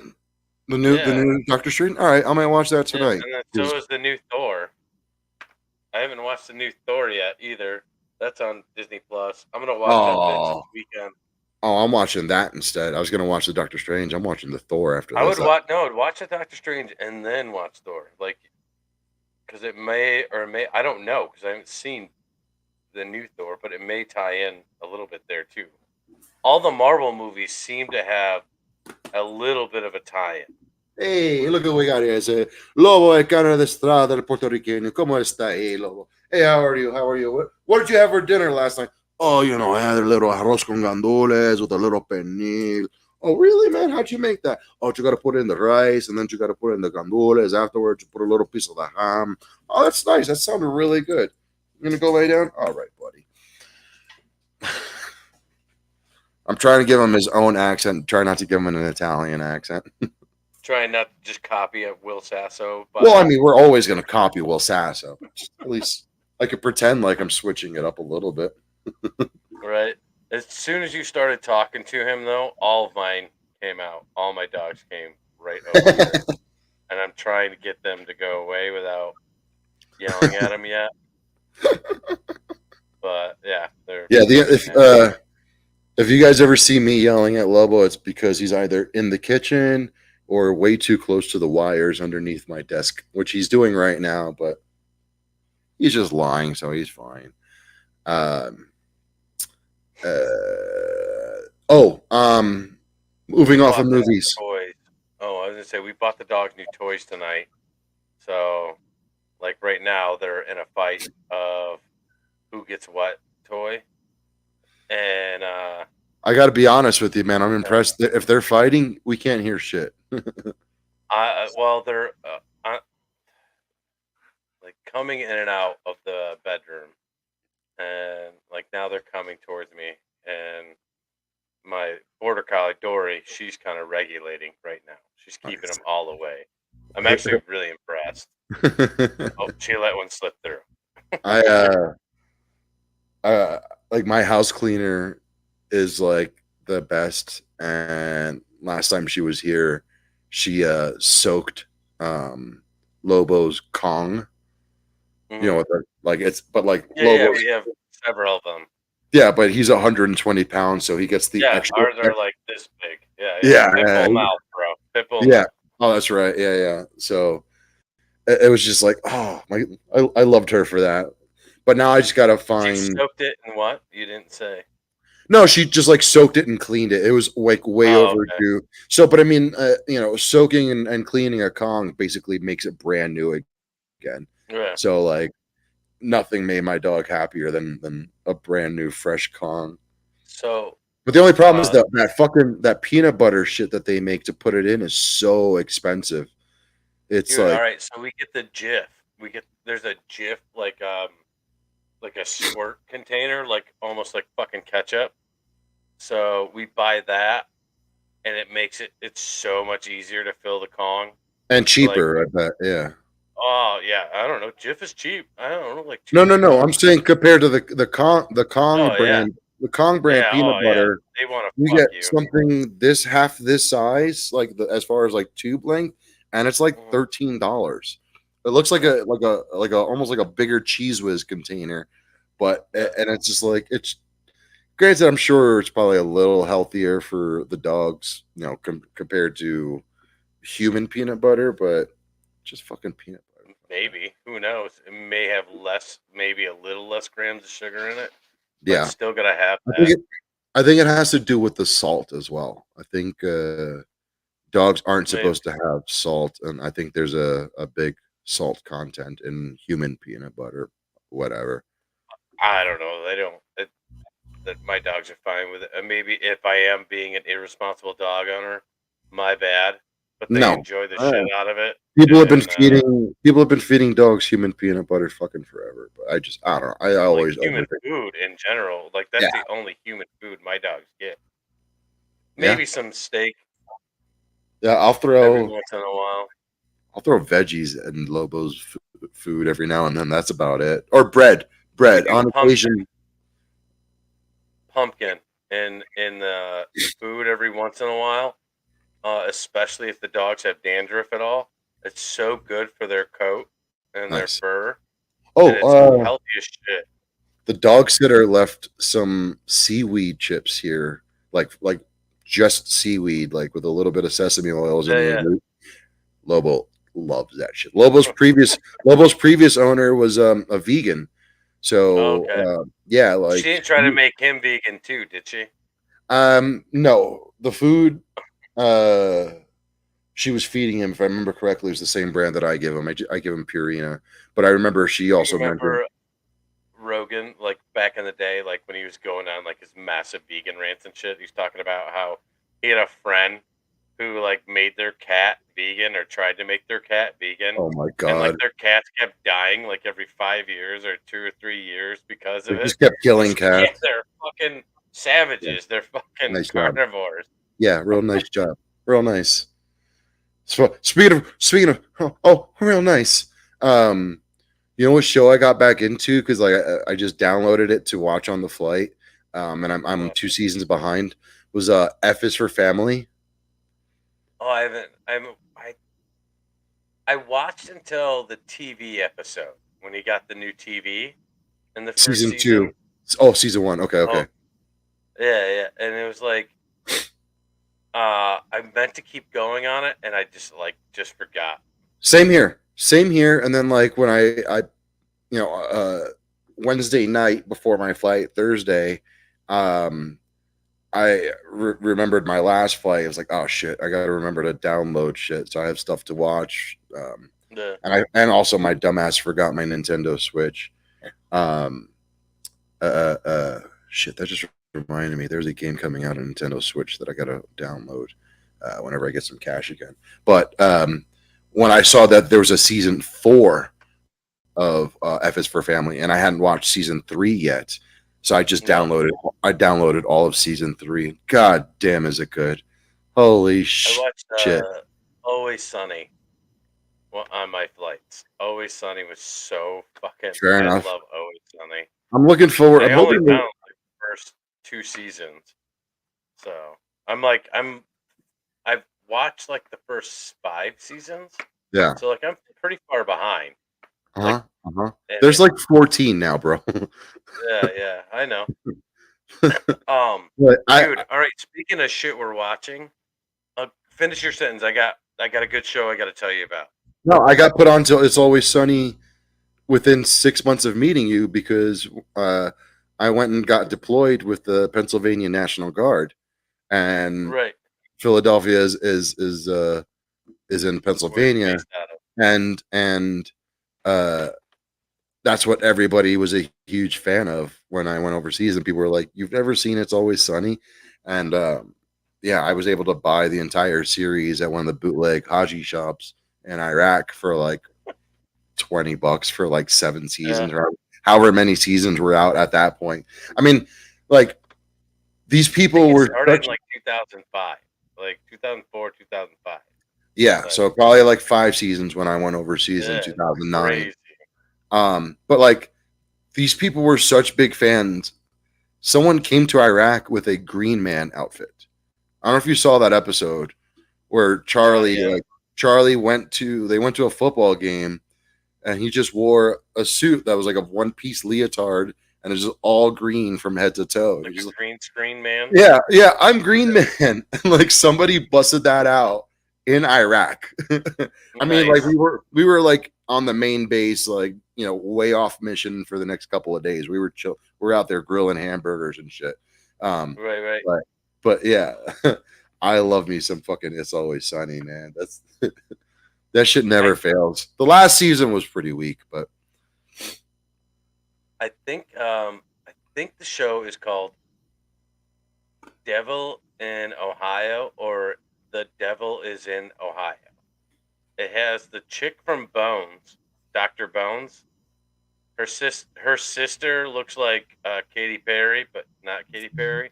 the Yeah. new Doctor Strange? All right, I might watch that Yeah, tonight. and then so is the new Thor. I haven't watched the new Thor yet either. That's on Disney Plus. I'm gonna watch that bitch Oh, this weekend. oh, I'm watching that instead. I was gonna watch the Doctor Strange. I'm watching the Thor after I this. would watch no, I'd watch the Doctor Strange and then watch Thor, like because it may or may I don't know because I haven't seen the new Thor, but it may tie in a little bit there too. All the Marvel movies seem to have a little bit of a tie-in. Hey, look at what we got here. It's a Lobo, el cano de Estrada, el puertorriqueño. ¿Cómo está? Hey, Lobo. Hey, how are you? How are you? What did you have for dinner last night? Oh, I had a little arroz con gandules with a little pernil. Oh, really, man? How'd you make that? Oh, you got to put it in the rice, and then you got to put it in the gandules. Afterwards, you put a little piece of the ham. Oh, that's nice. That sounded really good. You gonna go lay down? All right, buddy. I'm trying to give him his own accent. Try not to give him an Italian accent. Trying not to just copy a Will Sasso, Well, I but mean, we're always going to copy Will Sasso. At least I could pretend like I'm switching it up a little bit. right. As soon as you started talking to him, though, all of mine came out. All my dogs came right over here, and I'm trying to get them to go away without yelling at them yet. But yeah, they're Yeah, they're getting at me. if you guys ever see me yelling at Lobo, it's because he's either in the kitchen or way too close to the wires underneath my desk, which he's doing right now. But he's just lying, so he's fine. Um, oh, moving off of Bought them movies. toys. Oh, I was gonna say we bought the dogs new toys tonight. So, like right now, they're in a fight of who gets what toy, and I got to be honest with you, man. I'm yeah. impressed that if they're fighting, we can't hear shit. They're like coming in and out of the bedroom, and like now they're coming towards me, and my border collie Dory, she's kind of regulating right now. She's keeping Nice. them all away. I'm actually really impressed. Oh, she let one slip through. I uh like my house cleaner is like the best, and last time she was here she soaked um Lobo's Kong, Hmm. like it's but like Yeah, yeah, Lobo's, we have several of them. yeah, but he's 120 pounds, so he gets the Yeah, extra ours are like this big. Yeah, yeah. yeah, Pitbull mouth, bro. Pitbull yeah. mouth. Oh, that's right. Yeah, yeah. So it was just like, oh my, I loved her for that. But now I just gotta She find. soaked it in what? You didn't say. No, she just like soaked it and cleaned it. It was like way Oh, okay. overdue. So, but I mean, soaking and cleaning a Kong basically makes it brand new again. Yeah. So, like, nothing made my dog happier than a brand new fresh Kong. So, But the only problem is uh, that peanut butter shit that they make to put it in is so expensive. It's dude, all like, right. So we get the Jif. There's a Jif like a squirt container, like almost like fucking ketchup. So we buy that, and it's so much easier to fill the Kong. and So like, cheaper, I bet. Yeah. oh yeah, I don't know. Jif is cheap. I don't know, like two, No, no, no. I'm $3. saying compared to the Kong Oh yeah, brand, the Kong brand yeah. peanut Oh yeah. butter, They want you to fuck get you. something this half this size, like as far as like tube length, and it's like Mhm. $13. It looks like Yeah, a almost like a bigger cheese whiz container, but yeah. and it's just like it's granted. I'm sure it's probably a little healthier for the dogs, compared to human peanut butter, but just fucking peanut butter. Maybe. Who knows? It may have less, maybe a little less grams of sugar in it, but Yeah, still gotta have I think that. it. I think it has to do with the salt as well. I think dogs aren't Maybe. supposed to have salt, and I think there's a big salt content in human peanut butter, whatever. I don't know. They don't. That my dogs are fine with it. And maybe if I am being an irresponsible dog owner, my bad. But they No, enjoy the uh, shit out of it, and people have been feeding dogs human peanut butter fucking forever. But I don't know. I like always human overthink. food in general. Like Yeah, that's the only human food my dogs get. yeah, Maybe some steak yeah. every once in a while. I'll throw veggies and Lobo's food every now and then. That's about it. Or bread, We bread do on occasion. pumpkin in the food every once in a while. Especially if the dogs have dandruff at all. It's so good for their coat and their Nice. fur. and Oh, it's healthy as shit. the dog sitter left some seaweed chips here, like just seaweed, like with a little bit of sesame oils in Yeah, the yeah. Lobo loves that shit. Lobo's previous owner was a vegan, Oh, so okay. yeah, She like didn't try to make him vegan too, did she? no, the food uh she was feeding him, if I remember correctly, it was the same brand that I give him. I give him Purina, but I remember she You also mentioned. remember Rogan, like back in the day, like when he was going on like his massive vegan rants and shit? He was talking about how he had a friend who like made their cat vegan or tried to make their cat vegan, Oh my and like god, their cats kept dying like every 5 years or 2 or 3 years because they of it. just kept killing He's like, yeah, cats. they're fucking Yeah, savages. They're fucking nice job. carnivores. Yeah, real nice job. Real nice. So speaking of real nice. Um, you know what show I got back into because like I just downloaded it to watch on the flight. And I'm What? 2 seasons behind. Was F is for Family Oh, I haven't. I watched until the TV episode when he got the new TV in the first season two. season. Oh, season one. Okay, Oh, okay. yeah, yeah, and it was like I meant to keep going on it, and I just forgot. Same here. Same here. And then like when I Wednesday night before my flight Thursday, um, remembered my last flight. I was like, oh shit, I got to remember to download shit, so I have stuff to watch. The And also my dumbass forgot my Nintendo Switch. Um, shit, that just reminded me. There's a game coming out on Nintendo Switch that I got to download whenever I get some cash again. But when I saw that there was a season 4 of F is for Family, and I hadn't watched season 3 yet. So I just no, downloaded. I downloaded all of season 3. God damn, is it good? Holy I watched shit! Always Sunny on my flights. Always Sunny was so fucking. Fair I enough. love Always Sunny. I'm looking forward. I I'm only hoping. found like the first 2 seasons, so I've watched like the first 5 seasons, Yeah. so like I'm pretty far behind. Uh Like, huh. Uh huh. and There's like 14 now, bro. yeah, yeah, I know. But Dude, all right. Speaking of shit we're watching, finish your sentence. I got a good show I got to tell you about. no, I got put on to It's Always Sunny within 6 months of meeting you because uh, I went and got deployed with the Pennsylvania National Guard, and Right, Philadelphia is in where it's Pennsylvania, based out of. and uh, that's what everybody was a huge fan of when I went overseas, and people were like, "You've never seen It's Always Sunny," and yeah, I was able to buy the entire series at one of the bootleg Haji shops in Iraq for like $20 for like 7 seasons or however many seasons were out at that point. I mean, like these I think people it were started in such like 2005, like 2004, 2005. yeah, Like, so probably like 5 seasons when I went overseas in yeah, 2009. crazy. But like these people were such big fans. Someone came to Iraq with a Green Man outfit. I don't know if you saw that episode where Not yet. Charlie went to a football game and he just wore a suit that was like a one piece leotard and it's just all green from head to toe. And Like he's just a like, green screen man. yeah, yeah, I'm Green Man. And like somebody busted that out in Iraq. I mean, like Nice. we were like on the main base, like way off mission for the next couple of days. We were chill. We're out there grilling hamburgers and shit. Um, Right, right. but but yeah, I love me some fucking It's Always Sunny, man. That's that shit I never fails. The last season was pretty weak, but I think the show is called Devil in Ohio or The Devil is in Ohio. It has the chick from Bones, Dr. Bones. Her sister looks like Katy Perry, but not Katy Perry.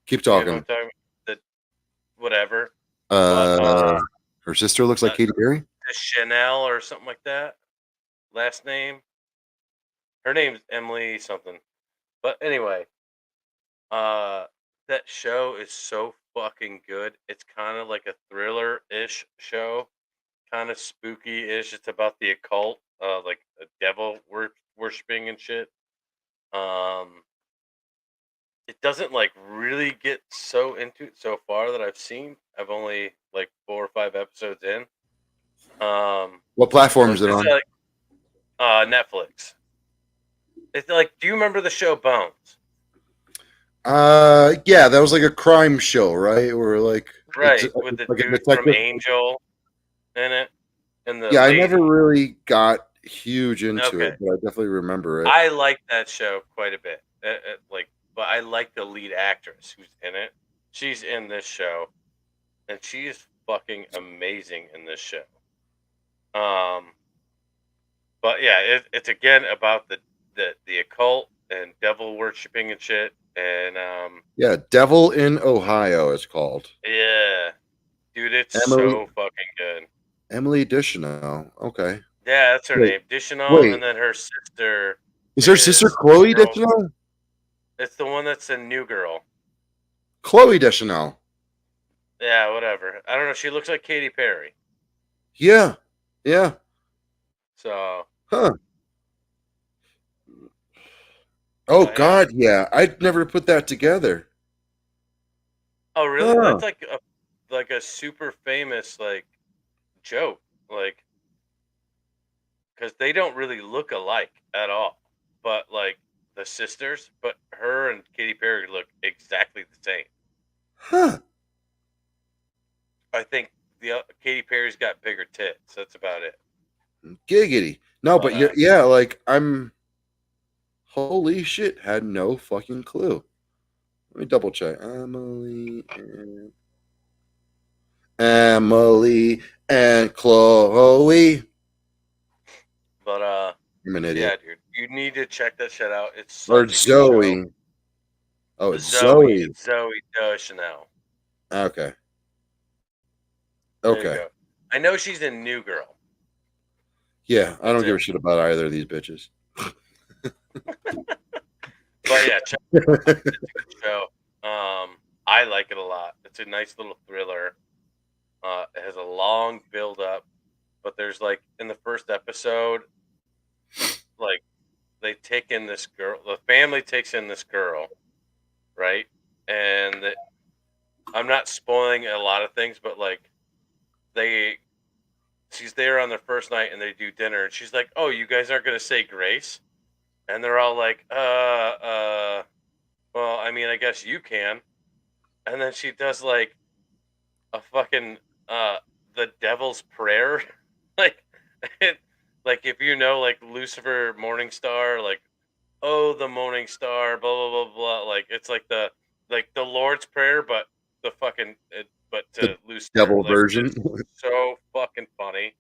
keep You know what I'm talking. talking about? The whatever. But Uh, her sister looks like uh Katy Perry. Chanel or something like that. Last name. Her name's Emily something. But anyway, uh that show is so fucking good. It's kind of like a thriller-ish show, kind of spooky-ish. It's about the occult, like a devil worshiping and shit. Um, it doesn't like really get so into it so far that I've seen. I've only like 4 or 5 episodes in. What platform So is it this is on? like Netflix. It's like, do you remember the show Bones? Yeah, that was like a crime show, right? Or like Right, with the like a dude from detective. Angel in it, and the Yeah, I never lady. really got huge into Okay, it, but I definitely remember it. I like that show quite a bit. But I like the lead actress who's in it. She's in this show, and she is fucking amazing in this show. Um, but yeah, it's again about the occult and devil worshipping and shit. And Yeah, Devil in Ohio it's called. yeah, dude, it's Emily so fucking good. Emily Deschanel. Okay. Yeah, that's her Wait, name, Deschanel, wait. and then her sister Is her sister is the Chloe girl. Deschanel? It's the one that's a new girl. Chloe Deschanel. Yeah, whatever. I don't know. She looks like Katy Perry. Yeah. Yeah. So, Huh. Oh but yeah. God, yeah. I'd never put that together. Oh, really? Huh. That's like a super famous like joke, like because they don't really look alike at all. But like the sisters, but her and Katy Perry look exactly the same. Huh. I think the Katy Perry's got bigger tits. That's about it. Giggity. No, But but yeah, like I'm holy shit, had no fucking clue. Let me double check. Emily and Chloe. I'm an yeah, idiot. dude, you need to check that shit out. It's Or such a good show. Zoe. Oh, it's Zoe, Zoe. it's Zoe Deschanel. Okay. There you Okay. go. I know she's in New Girl. Yeah, I That's don't give a it. shit about either of these bitches. But yeah, check it's a good show. I like it a lot. It's a nice little thriller. It has a long build up, but there's like in the first episode, like they take in this girl. The family takes in this girl, right? And I'm not spoiling a lot of things, but like they, she's there on their first night and they do dinner, and she's like, "Oh, you guys aren't gonna say grace?" And they're all like, well, I mean, I guess you can." And then she does like a fucking uh the devil's prayer, like it, like if you know like Lucifer Morning Star, like, oh, the morning star, blah blah blah blah, like it's like the Lord's prayer, but the fucking but The to Lucifer, devil like version. it's so fucking funny.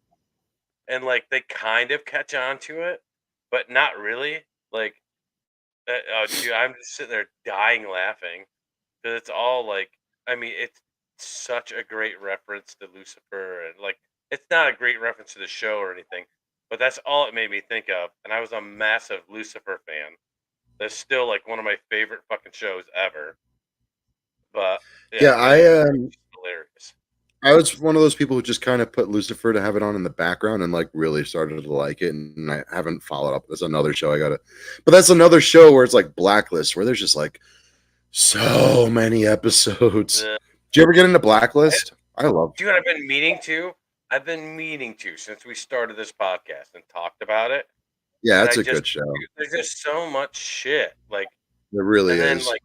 And like they kind of catch on to it, but not really. Like, oh, dude, I'm just sitting there dying laughing because it's all like, I mean, it's such a great reference to Lucifer, and like, it's not a great reference to the show or anything, but that's all it made me think of. And I was a massive Lucifer fan. That's still like one of my favorite fucking shows ever. But Yeah, yeah, it's hilarious. I was one of those people who just kind of put Lucifer to have it on in the background and like really started to like it, and I haven't followed up. That's another show I gotta, but that's another show where it's like Blacklist, where there's just like so many episodes. The, Do you ever get into Blacklist? I love. dude, I've been meaning to. I've been meaning to since we started this podcast and talked about it. Yeah, And it's a good show. dude, there's just so much shit. Like, It really and then is. like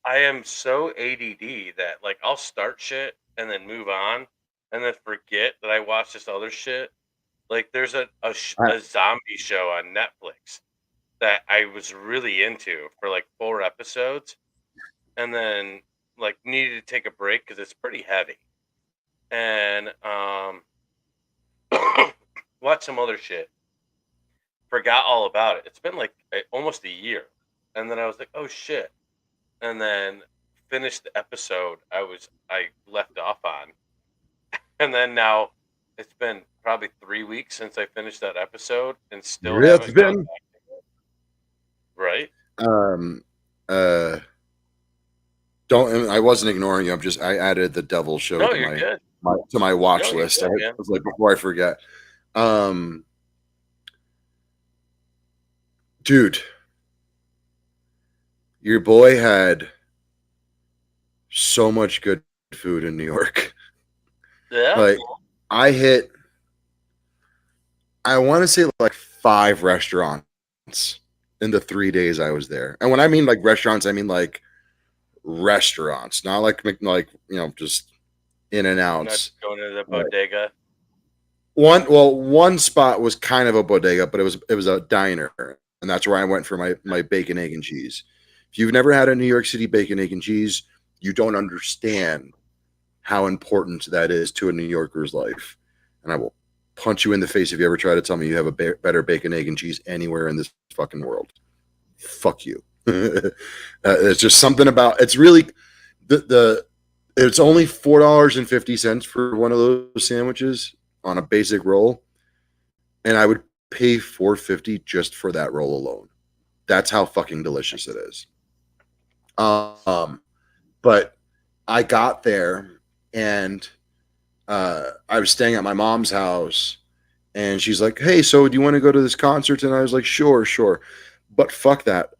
I am so ADD that like I'll start shit and then move on and then forget that I watched this other shit. Like there's I, a zombie show on Netflix that I was really into for like 4 episodes, and then like needed to take a break because it's pretty heavy. And watch some other shit. Forgot all about it. It's been like almost a year, and then I was like, oh shit, and then finished the episode I left off on, and then now it's been probably 3 weeks since I finished that episode, and still it's haven't gone been back. Right? um uh don't I wasn't ignoring you. I added the Devil show No, to you're good. my watch No, you're list. I good, man. was like before I forget. Um Dude, your boy had so much good food in New York. Yeah. Like, I hit, I want to say like 5 restaurants in the 3 days I was there. And when I mean like restaurants, I mean like restaurants, not like like just in and Not outs. just going to the Uh, bodega. one spot was kind of a bodega, but it was a diner, and that's where I went for my bacon, egg, and cheese. If you've never had a New York City bacon, egg, and cheese, you don't understand how important that is to a New Yorker's life. And I will punch you in the face if you ever try to tell me you have a better bacon, egg, and cheese anywhere in this fucking world. Fuck you. It's just something about it's really the it's only $4.50 for one of those sandwiches on a basic roll, and I would pay $4.50 just for that roll alone. That's how fucking delicious it is. Um, but I got there and I was staying at my mom's house, and she's like, "Hey, so do you want to go to this concert?" And I was like, "Sure, sure." But fuck that.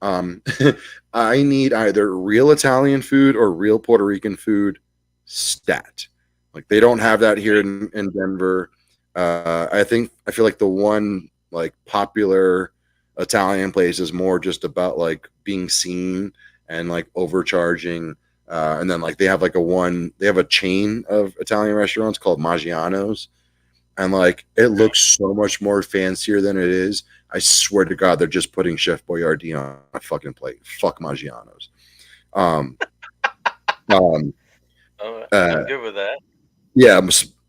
I need either real Italian food or real Puerto Rican food stat. Like they don't have that here in Denver. I feel like the one like popular Italian place is more just about like being seen and like overcharging. And then like they have a chain of Italian restaurants called Maggiano's, and like it Okay. looks so much more fancier than it is. I swear to God, they're just putting Chef Boyardee on a fucking plate. Fuck Maggiano's. Um, um, I'm uh, good with that. yeah,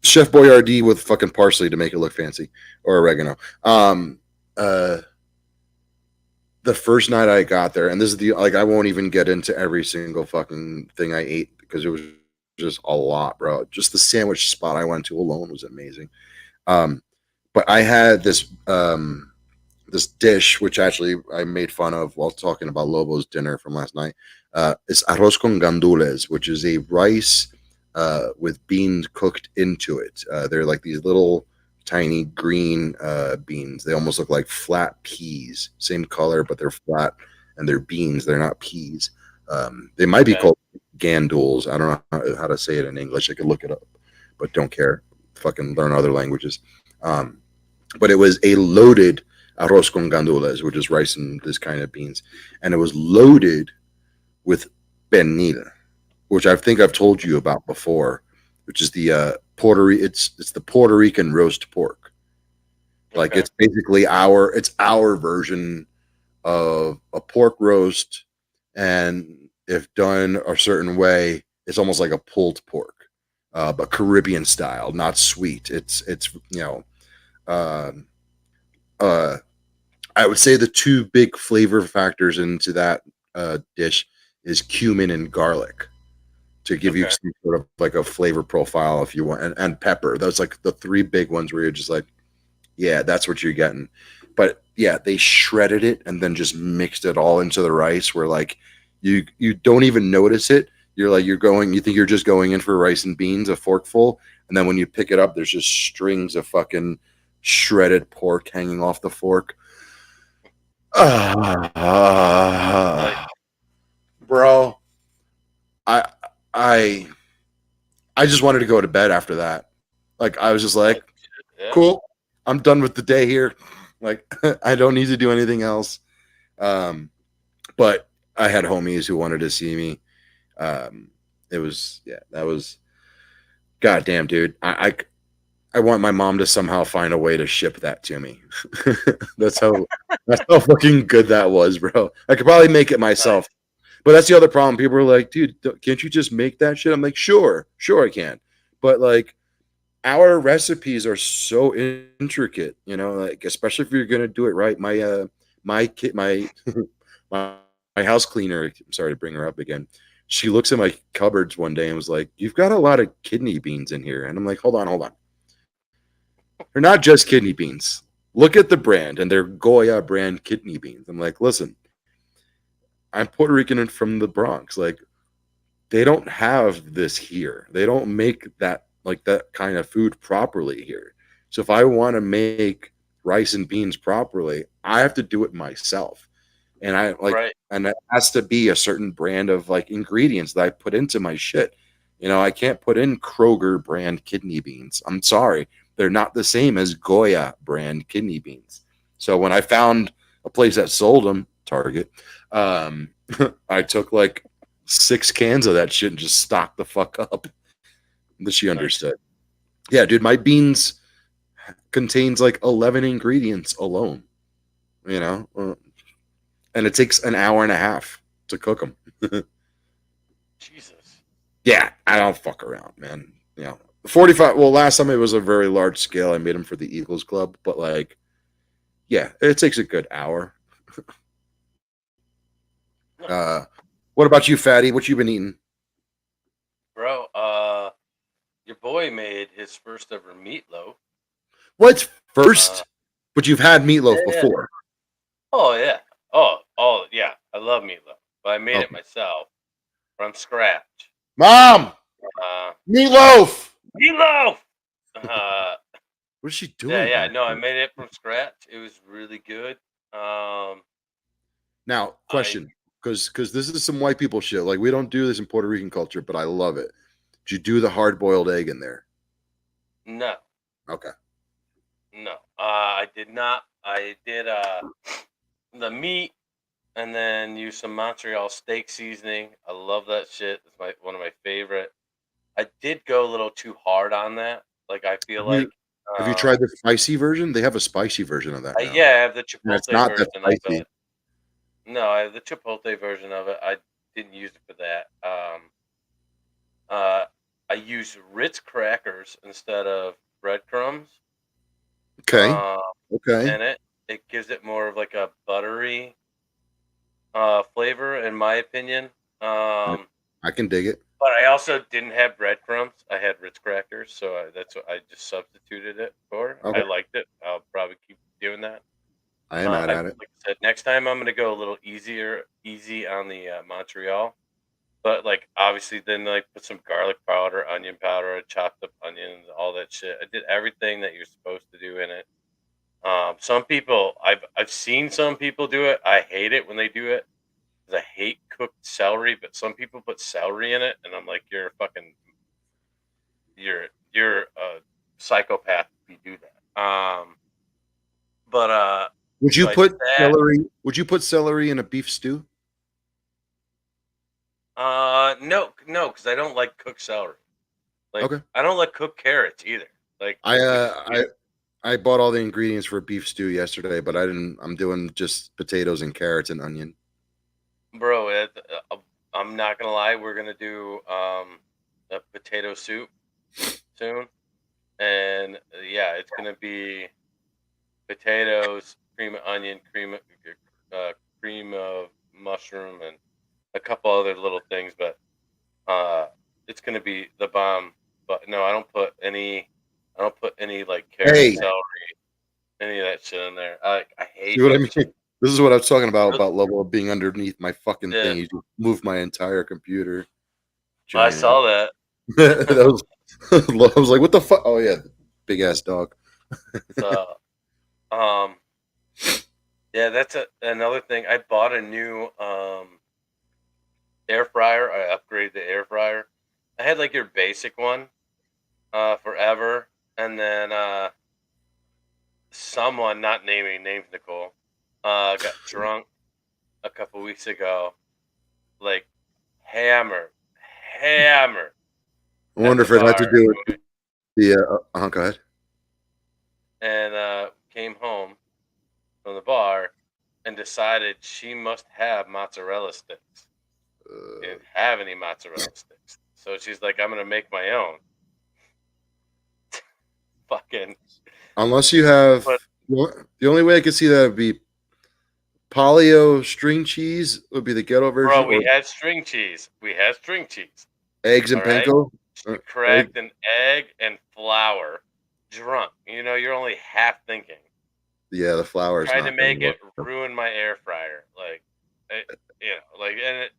Chef Boyardee with fucking parsley to make it look fancy, or oregano. Um, uh, the first night I got there, and this is the like I won't even get into every single fucking thing I ate because it was just a lot, bro. Just the sandwich spot I went to alone was amazing. Um, but I had this dish, which actually I made fun of while talking about Lobo's dinner from last night. It's arroz con gandules, which is a rice with beans cooked into it. They're like these little tiny green beans. They almost look like flat peas, same color, but they're flat and they're beans. They're not peas. They might be Okay. called gandules. I don't know how to say it in English. I could look it up, but don't care. Fucking learn other languages. But it was a loaded arroz con gandules, which is rice and this kind of beans, and it was loaded with pernil, which I think I've told you about before, which is the it's the Puerto Rican roast pork. Like Okay. it's basically our version of a pork roast, and if done a certain way, it's almost like a pulled pork, but Caribbean style, not sweet. It's um, uh, I would say the two big flavor factors into that dish is cumin and garlic to give you Okay. some sort of like a flavor profile if you want, and pepper. Those like the three big ones where you're just like, yeah, that's what you're getting. But yeah, they shredded it and then just mixed it all into the rice where like you don't even notice it. You think you're just going in for rice and beans, a forkful, and then when you pick it up, there's just strings of fucking shredded pork hanging off the fork. Nice. Bro, I I I just wanted to go to bed after that. Like I was just Oh, like, shit. Yeah. cool, I'm done with the day here. Like I don't need to do anything else. Um, but I had homies who wanted to see me. Um, it was yeah, that was goddamn, dude. I want my mom to somehow find a way to ship that to me. that's how that's how fucking good that was, bro. I could probably make it myself. Nice. But that's the other problem. People are like, dude, can't you just make that shit? I'm like, sure, sure I can. But like our recipes are so intricate, like especially if you're gonna do it right. My kid my, my house cleaner, I'm sorry to bring her up again. She looks at my cupboards one day and was like, "You've got a lot of kidney beans in here." And I'm like, hold on. They're not just kidney beans. Look at the brand, and they're Goya brand kidney beans. I'm like, listen, I'm Puerto Rican and from the Bronx. Like, they don't have this here. They don't make that kind of food properly here. So if I want to make rice and beans properly, I have to do it myself. and I like, Right. and it has to be a certain brand of like ingredients that I put into my shit. I can't put in Kroger brand kidney beans. I'm sorry, they're not the same as Goya brand kidney beans. So when I found a place that sold them, Target, um, I took like 6 cans of that shit and just stocked the fuck up. That she Nice. understood. Yeah, dude, my beans contains like 11 ingredients alone. You know, and it takes an hour and a half to cook them. Jesus. Yeah, I don't fuck around, man. 45. Well, last time it was a very large scale. I made them for the Eagles Club, but like, yeah, it takes a good hour. Nice. Uh, what about you, Fatty? What you been eating? Bro, your boy made his first ever meatloaf. What's Uh, first? But you've had meatloaf yeah. before. Oh yeah. Oh yeah. I love meatloaf, but I made it Okay. myself from scratch. Mom, Uh, meatloaf. meatloaf. Uh, What is she yeah, doing yeah. back No, I there? made it from scratch. It was really good. Now, I question, because this is some white people shit. Like we don't do this in Puerto Rican culture, but I love it. Did you do the hard boiled egg in there? no, Okay. no. I did not. I did the meat and then use some Montreal steak seasoning. I love that shit. It's one of my favorite. I did go a little too hard on that. Like I feel Have you like have you tried the spicy version? They have a spicy version of that now. yeah, I have the And it's chipotle not that version of spicy. it. No, I have the chipotle version of it. I didn't use it for that. Uh, I use Ritz crackers instead of breadcrumbs. Okay. Um, Okay. in it, it gives it more of like a buttery flavor, in my opinion. I, Um, I can dig it. but I also didn't have breadcrumbs. I had Ritz crackers, so that's what I just substituted it for. I Okay. liked it. I'll probably keep doing that. I am mad I at it. like I said, next time I'm gonna go a little easy on the Montreal. But like obviously, then like put some garlic powder, onion powder, chopped up onions, all that shit. I did everything that you're supposed to do in it. Some people I've seen some people do it. I hate it when they do it 'cause I hate cooked celery. But some people put celery in it, and I'm like, you're a psychopath if you do that. But Would so you I did put that. celery? Would you put celery in a beef stew? No, no, because I don't like cooked celery. Like Okay. I don't like cooked carrots either. Like I which uh is I weird. I bought all the ingredients for a beef stew yesterday, but I didn't. I'm doing just potatoes and carrots and onion. Bro, I'm not gonna lie. We're gonna do a potato soup soon, and yeah, it's gonna be potatoes, cream of onion, uh, cream of mushroom, and a couple other little things. But uh, it's gonna be the bomb. But no, I don't put any like carrot, Hey, celery, any of that shit in there. I see hate what I that mean? shit. This is what I was talking about Really? level of being underneath my fucking Yeah, thing. You just moved my entire computer. I Giant ass. saw that. That was. I was like, what the fuck? Oh yeah, big ass dog. So, um, yeah, that's another thing. I bought a new air fryer. I upgraded the air fryer. I had like your basic one forever, and then someone, not naming names, Nicole, got drunk a couple weeks ago, like hammered, hammered I at wonder the if it had to bar, do with the. Go ahead. and came home from the bar and decided she must have mozzarella sticks. Uh, Didn't have any mozzarella sticks. So she's like, I'm gonna make my own. Fucking unless you have, but the only way I could see that would be Polio string cheese would be the ghetto version, bro, or we had string cheese. We had string cheese. eggs All and right. panko. She Egg, cracked an egg and flour drunk. You know, you're only half thinking. yeah, the flour is Tried to not going to make work. it ruin my air fryer. Like and it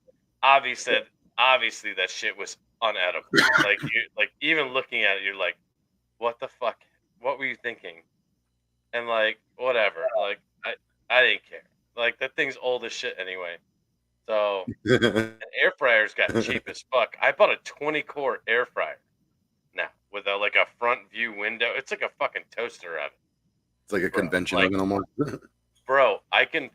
obviously obviously that shit was unedible. Like even looking at it, you're like, what the fuck? What were you thinking? And like whatever. Like I didn't care. Like that thing's old as shit anyway. So an air fryer's got cheap as fuck. I bought a 20 quart air fryer now with a like a front view window. It's like a fucking toaster oven, It's like a bro. convention Like, oven almost. bro, I can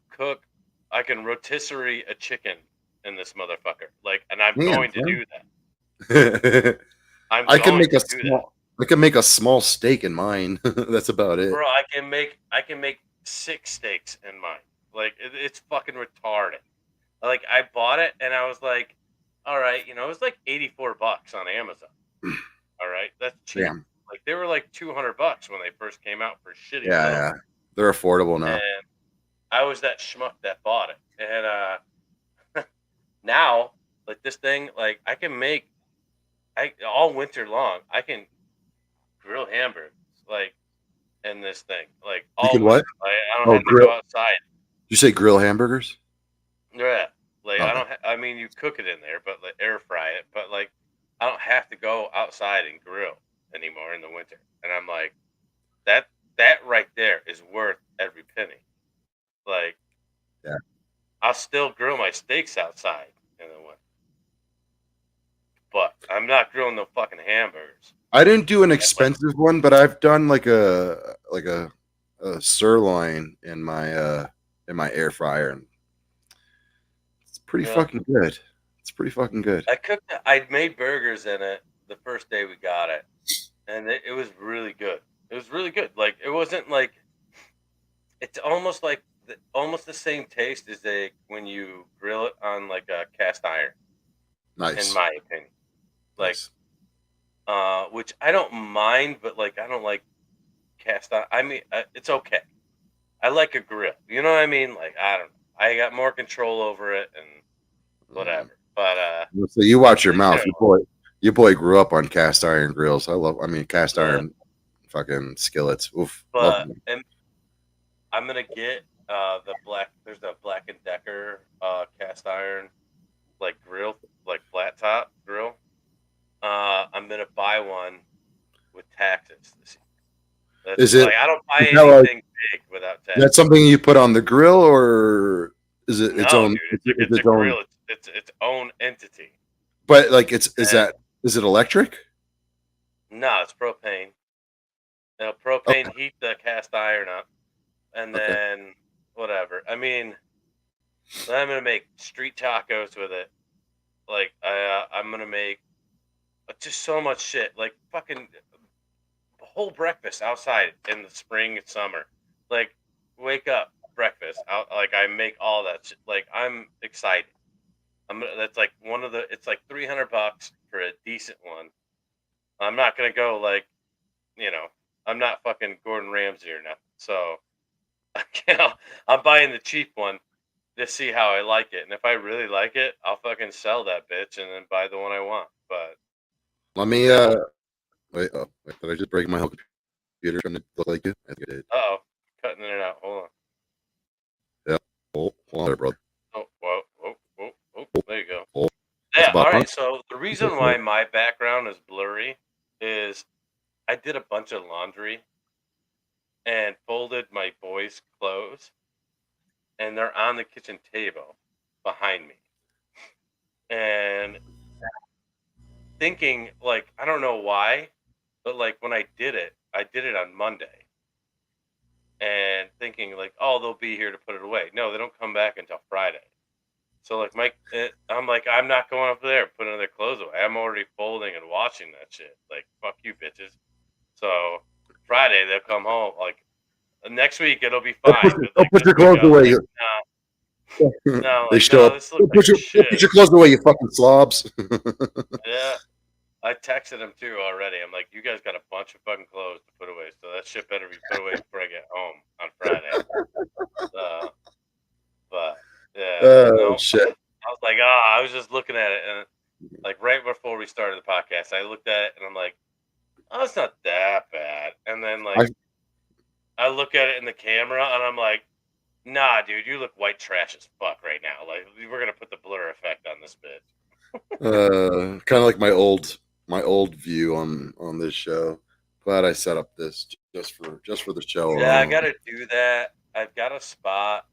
rotisserie a chicken in this motherfucker. Like, and I'm Man, going to do that. I'm I can going make a to do that. small. I can make a small steak in mine. That's about it. Bro, I can make 6 steaks in mine. Like it's fucking retarded. Like I bought it and I was like, all right, it was like $84 on Amazon. All right, that's cheap. Damn. Like they were like $200 when they first came out for shitty Yeah, film. yeah. They're affordable now. And I was that schmuck that bought it. And now, like this thing, like I can make I all winter long, I can grill hamburgers like in this thing. Like You all can what? winter. I don't Oh, have to grill. go outside. You say grill hamburgers? Yeah, like I Oh, don't. I mean, you cook it in there, but like air fry it. But like, I don't have to go outside and grill anymore in the winter. And I'm like, that that right there is worth every penny. Like, yeah. I'll still grill my steaks outside in the winter, but I'm not grilling no fucking hamburgers. I didn't do an At, like, expensive one, but I've done like a sirloin in my air fryer, and it's pretty yeah, fucking good. It's pretty fucking good. I cooked. I made burgers in it the first day we got it, and it was really good. It was really good. Like it wasn't like it's almost like almost the same taste as when you grill it on like a cast iron, in Nice, my opinion. Like, nice. which I don't mind, but like I don't like cast iron. I mean, it's okay. I like a grill. You know what I mean? Like I don't know. I got more control over it and Mm. whatever. But So you watch your in mouth. general, Your boy grew up on cast iron grills. I mean, cast yeah. iron fucking skillets. Oof, love But them. and I'm gonna get the black. There's a Black and Decker cast iron like grill, like flat top grill. I'm gonna buy one with taxes this year. That's Is it? like I don't buy Is that like anything big without is that taxes. something you put on the grill, or is it its No, own? dude, It's it's a its own. grill. It's its own entity. But like, And is it electric? no, it's propane. Propane Okay, heat the cast iron up, and okay. then whatever. I mean, then I'm gonna make street tacos with it. Like I'm gonna make just so much shit. Like fucking whole breakfast outside in the spring and summer. Like wake up, breakfast. Like I make all that shit. Like I'm excited. That's like one of the. It's like $300 for a decent one. I'm not gonna go like you know. I'm not fucking Gordon Ramsay or nothing. So you know, I'm buying the cheap one to see how I like it. And if I really like it, I'll fucking sell that bitch and then buy the one I want. But Let in me general, wait, did I just break my whole computer trying to look like you? I think I did. oh, cutting it out. Hold on. Yeah. Oh, hold on there, bro. Oh, whoa, whoa, whoa, whoa. There you go. Oh, that's Yeah, about all huh? right. So the reason why my background is blurry is I did a bunch of laundry and folded my boys' clothes, and they're on the kitchen table behind me. And thinking, like, I don't know why, but like when I did it on Monday, and thinking like, oh, they'll be here to put it away. No, they don't come back until Friday. So like I'm like, I'm not going up there putting their clothes away. I'm already folding and washing that shit. Like fuck you, bitches. So Friday they'll come home. Like next week it'll be fine, but Go like put this your week clothes I was away. like, no, They like show no, up. this looks like Go shit. put your clothes away, you fucking slobs. Yeah, I texted him too already. I'm like, you guys got a bunch of fucking clothes to put away, so that shit better be put away before I get home on Friday. Uh, but yeah, Oh no, shit. I was like, ah, I was just looking at it, and like right before we started the podcast, I looked at it and I'm like, oh, it's not that bad. And then I like I look at it in the camera and I'm like, nah, dude, you look white trash as fuck right now. Like we're gonna put the blur effect on this bitch. kind of like my old view on this show. Glad I set up this just for the show Yeah, I alone. gotta do that. I've got a spot.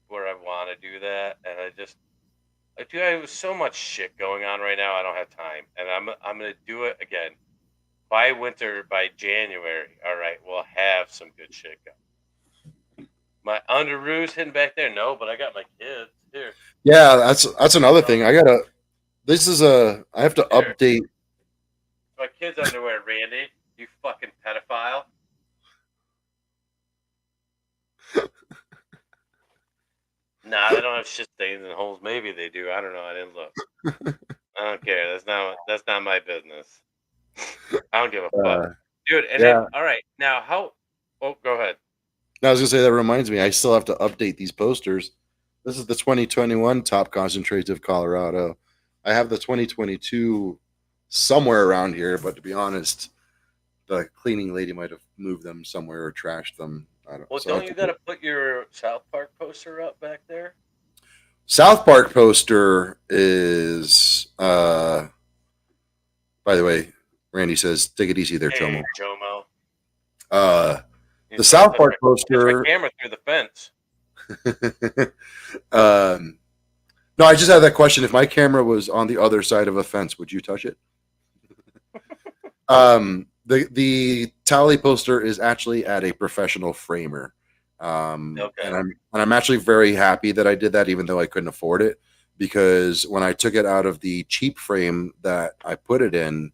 where I want to do that, and I have so much shit going on right now. I don't have time, and I'm gonna do it again by winter, by January. All right, we'll have some good shit going. My underoos hidden back there, no, but I got my kids here. Yeah, that's another Oh, thing. I gotta. This is a. I have to here, update. my kids' underwear, Randy. You fucking pedophile. Nah, they don't have shit stains and holes. Maybe they do. I don't know. I didn't look. I don't care. That's not my business. I don't give a fuck, Uh, dude. And then, yeah, all right, now how? Oh, go ahead. I was gonna say that reminds me. I still have to update these posters. This is the 2021 top concentrates of Colorado. I have the 2022 somewhere around here, but to be honest, the cleaning lady might have moved them somewhere or trashed them. I don't. Well, So I have don't to you got go. to put your South Park poster up back there? South Park poster is. By the way, Randy says, "Take it easy there, Hey, Chomo." Jomo. Uh, He's the trying to South Park touch my poster. camera through the fence. um, no, I just had that question. If my camera was on the other side of a fence, would you touch it? The tally poster is actually at a professional framer, Okay. and I'm actually very happy that I did that, even though I couldn't afford it, because when I took it out of the cheap frame that I put it in,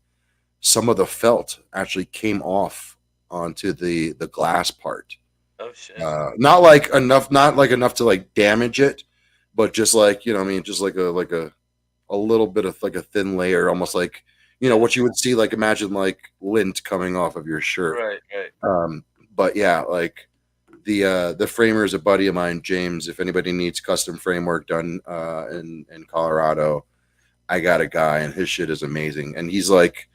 some of the felt actually came off onto the glass part. Oh shit. Not like enough to like damage it, but just like I mean, just like a little bit of like a thin layer, almost like Yeah. what you would see, like imagine like lint coming off of your shirt. Right. Right. But yeah, like the framer is a buddy of mine, James. If anybody needs custom framework done in Colorado, I got a guy, and his shit is amazing. And he's like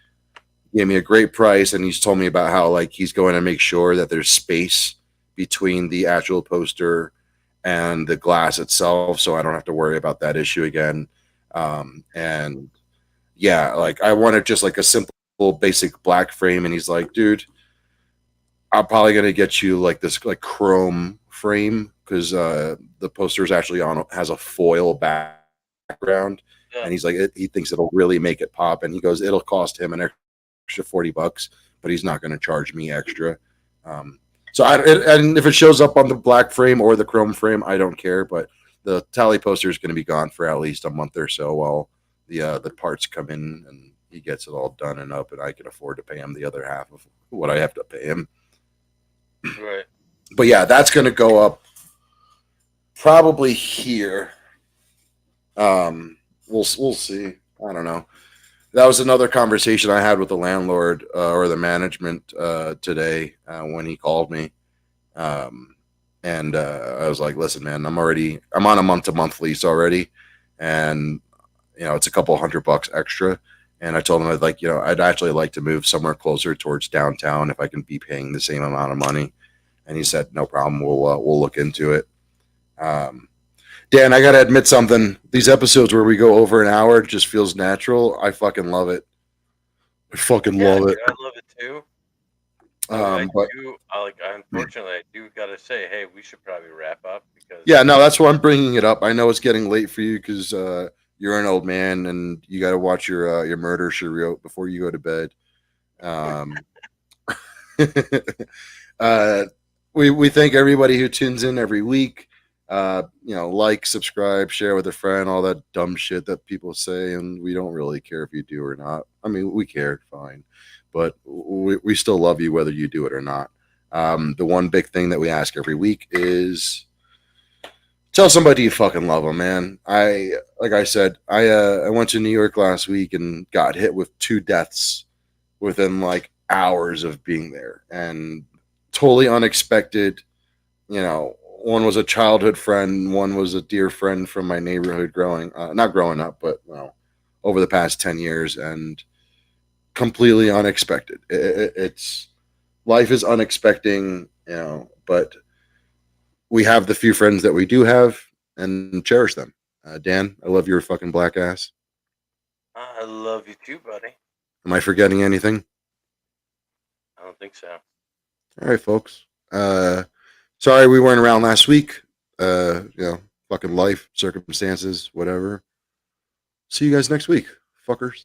gave me a great price, and he's told me about how like he's going to make sure that there's space between the actual poster and the glass itself, so I don't have to worry about that issue again. And yeah, like I wanted just like a simple basic black frame, and he's like, dude, I'm probably gonna get you like this like chrome frame because the poster is actually on has a foil background, Yeah. and he's like he thinks it'll really make it pop, and he goes it'll cost him an extra $40, but he's not going to charge me extra. Um, and if it shows up on the black frame or the chrome frame, I don't care. But the tally poster is going to be gone for at least a month or so while the parts come in and he gets it all done and up, and I can afford to pay him the other half of what I have to pay him. Right. But yeah, that's going to go up probably here. We'll see. I don't know. That was another conversation I had with the landlord or the management today when he called me. Um, and I was like, listen, man, I'm on a month to month lease already. And, it's a couple $100 extra. And I told him I'd actually like to move somewhere closer towards downtown if I can be paying the same amount of money. And he said, no problem. We'll look into it. Um, Dan, I gotta admit something. These episodes where we go over an hour just feels natural. I fucking love it. I fucking Yeah, love it. dude, I love it too. I But do. Unfortunately, I do gotta say, hey, we should probably wrap up because yeah, no, that's why I'm bringing it up. I know it's getting late for you because you're an old man and you got to watch your murder sherote before you go to bed. Um, uh, we thank everybody who tunes in every week. Like, subscribe, share with a friend, all that dumb shit that people say, and we don't really care if you do or not. I mean, we care, fine, but we still love you whether you do it or not. The one big thing that we ask every week is tell somebody you fucking love them, man. Like I said, I went to New York last week and got hit with 2 deaths within like hours of being there, and totally unexpected. One was a childhood friend, one was a dear friend from my neighborhood not growing up, but over the past 10 years, and completely unexpected. It's life is unexpected, but we have the few friends that we do have and cherish them. Dan, I love your fucking black ass. I love you too, buddy. Am I forgetting anything? I don't think so. All right, folks. Sorry we weren't around last week. fucking life, circumstances, whatever. See you guys next week, fuckers.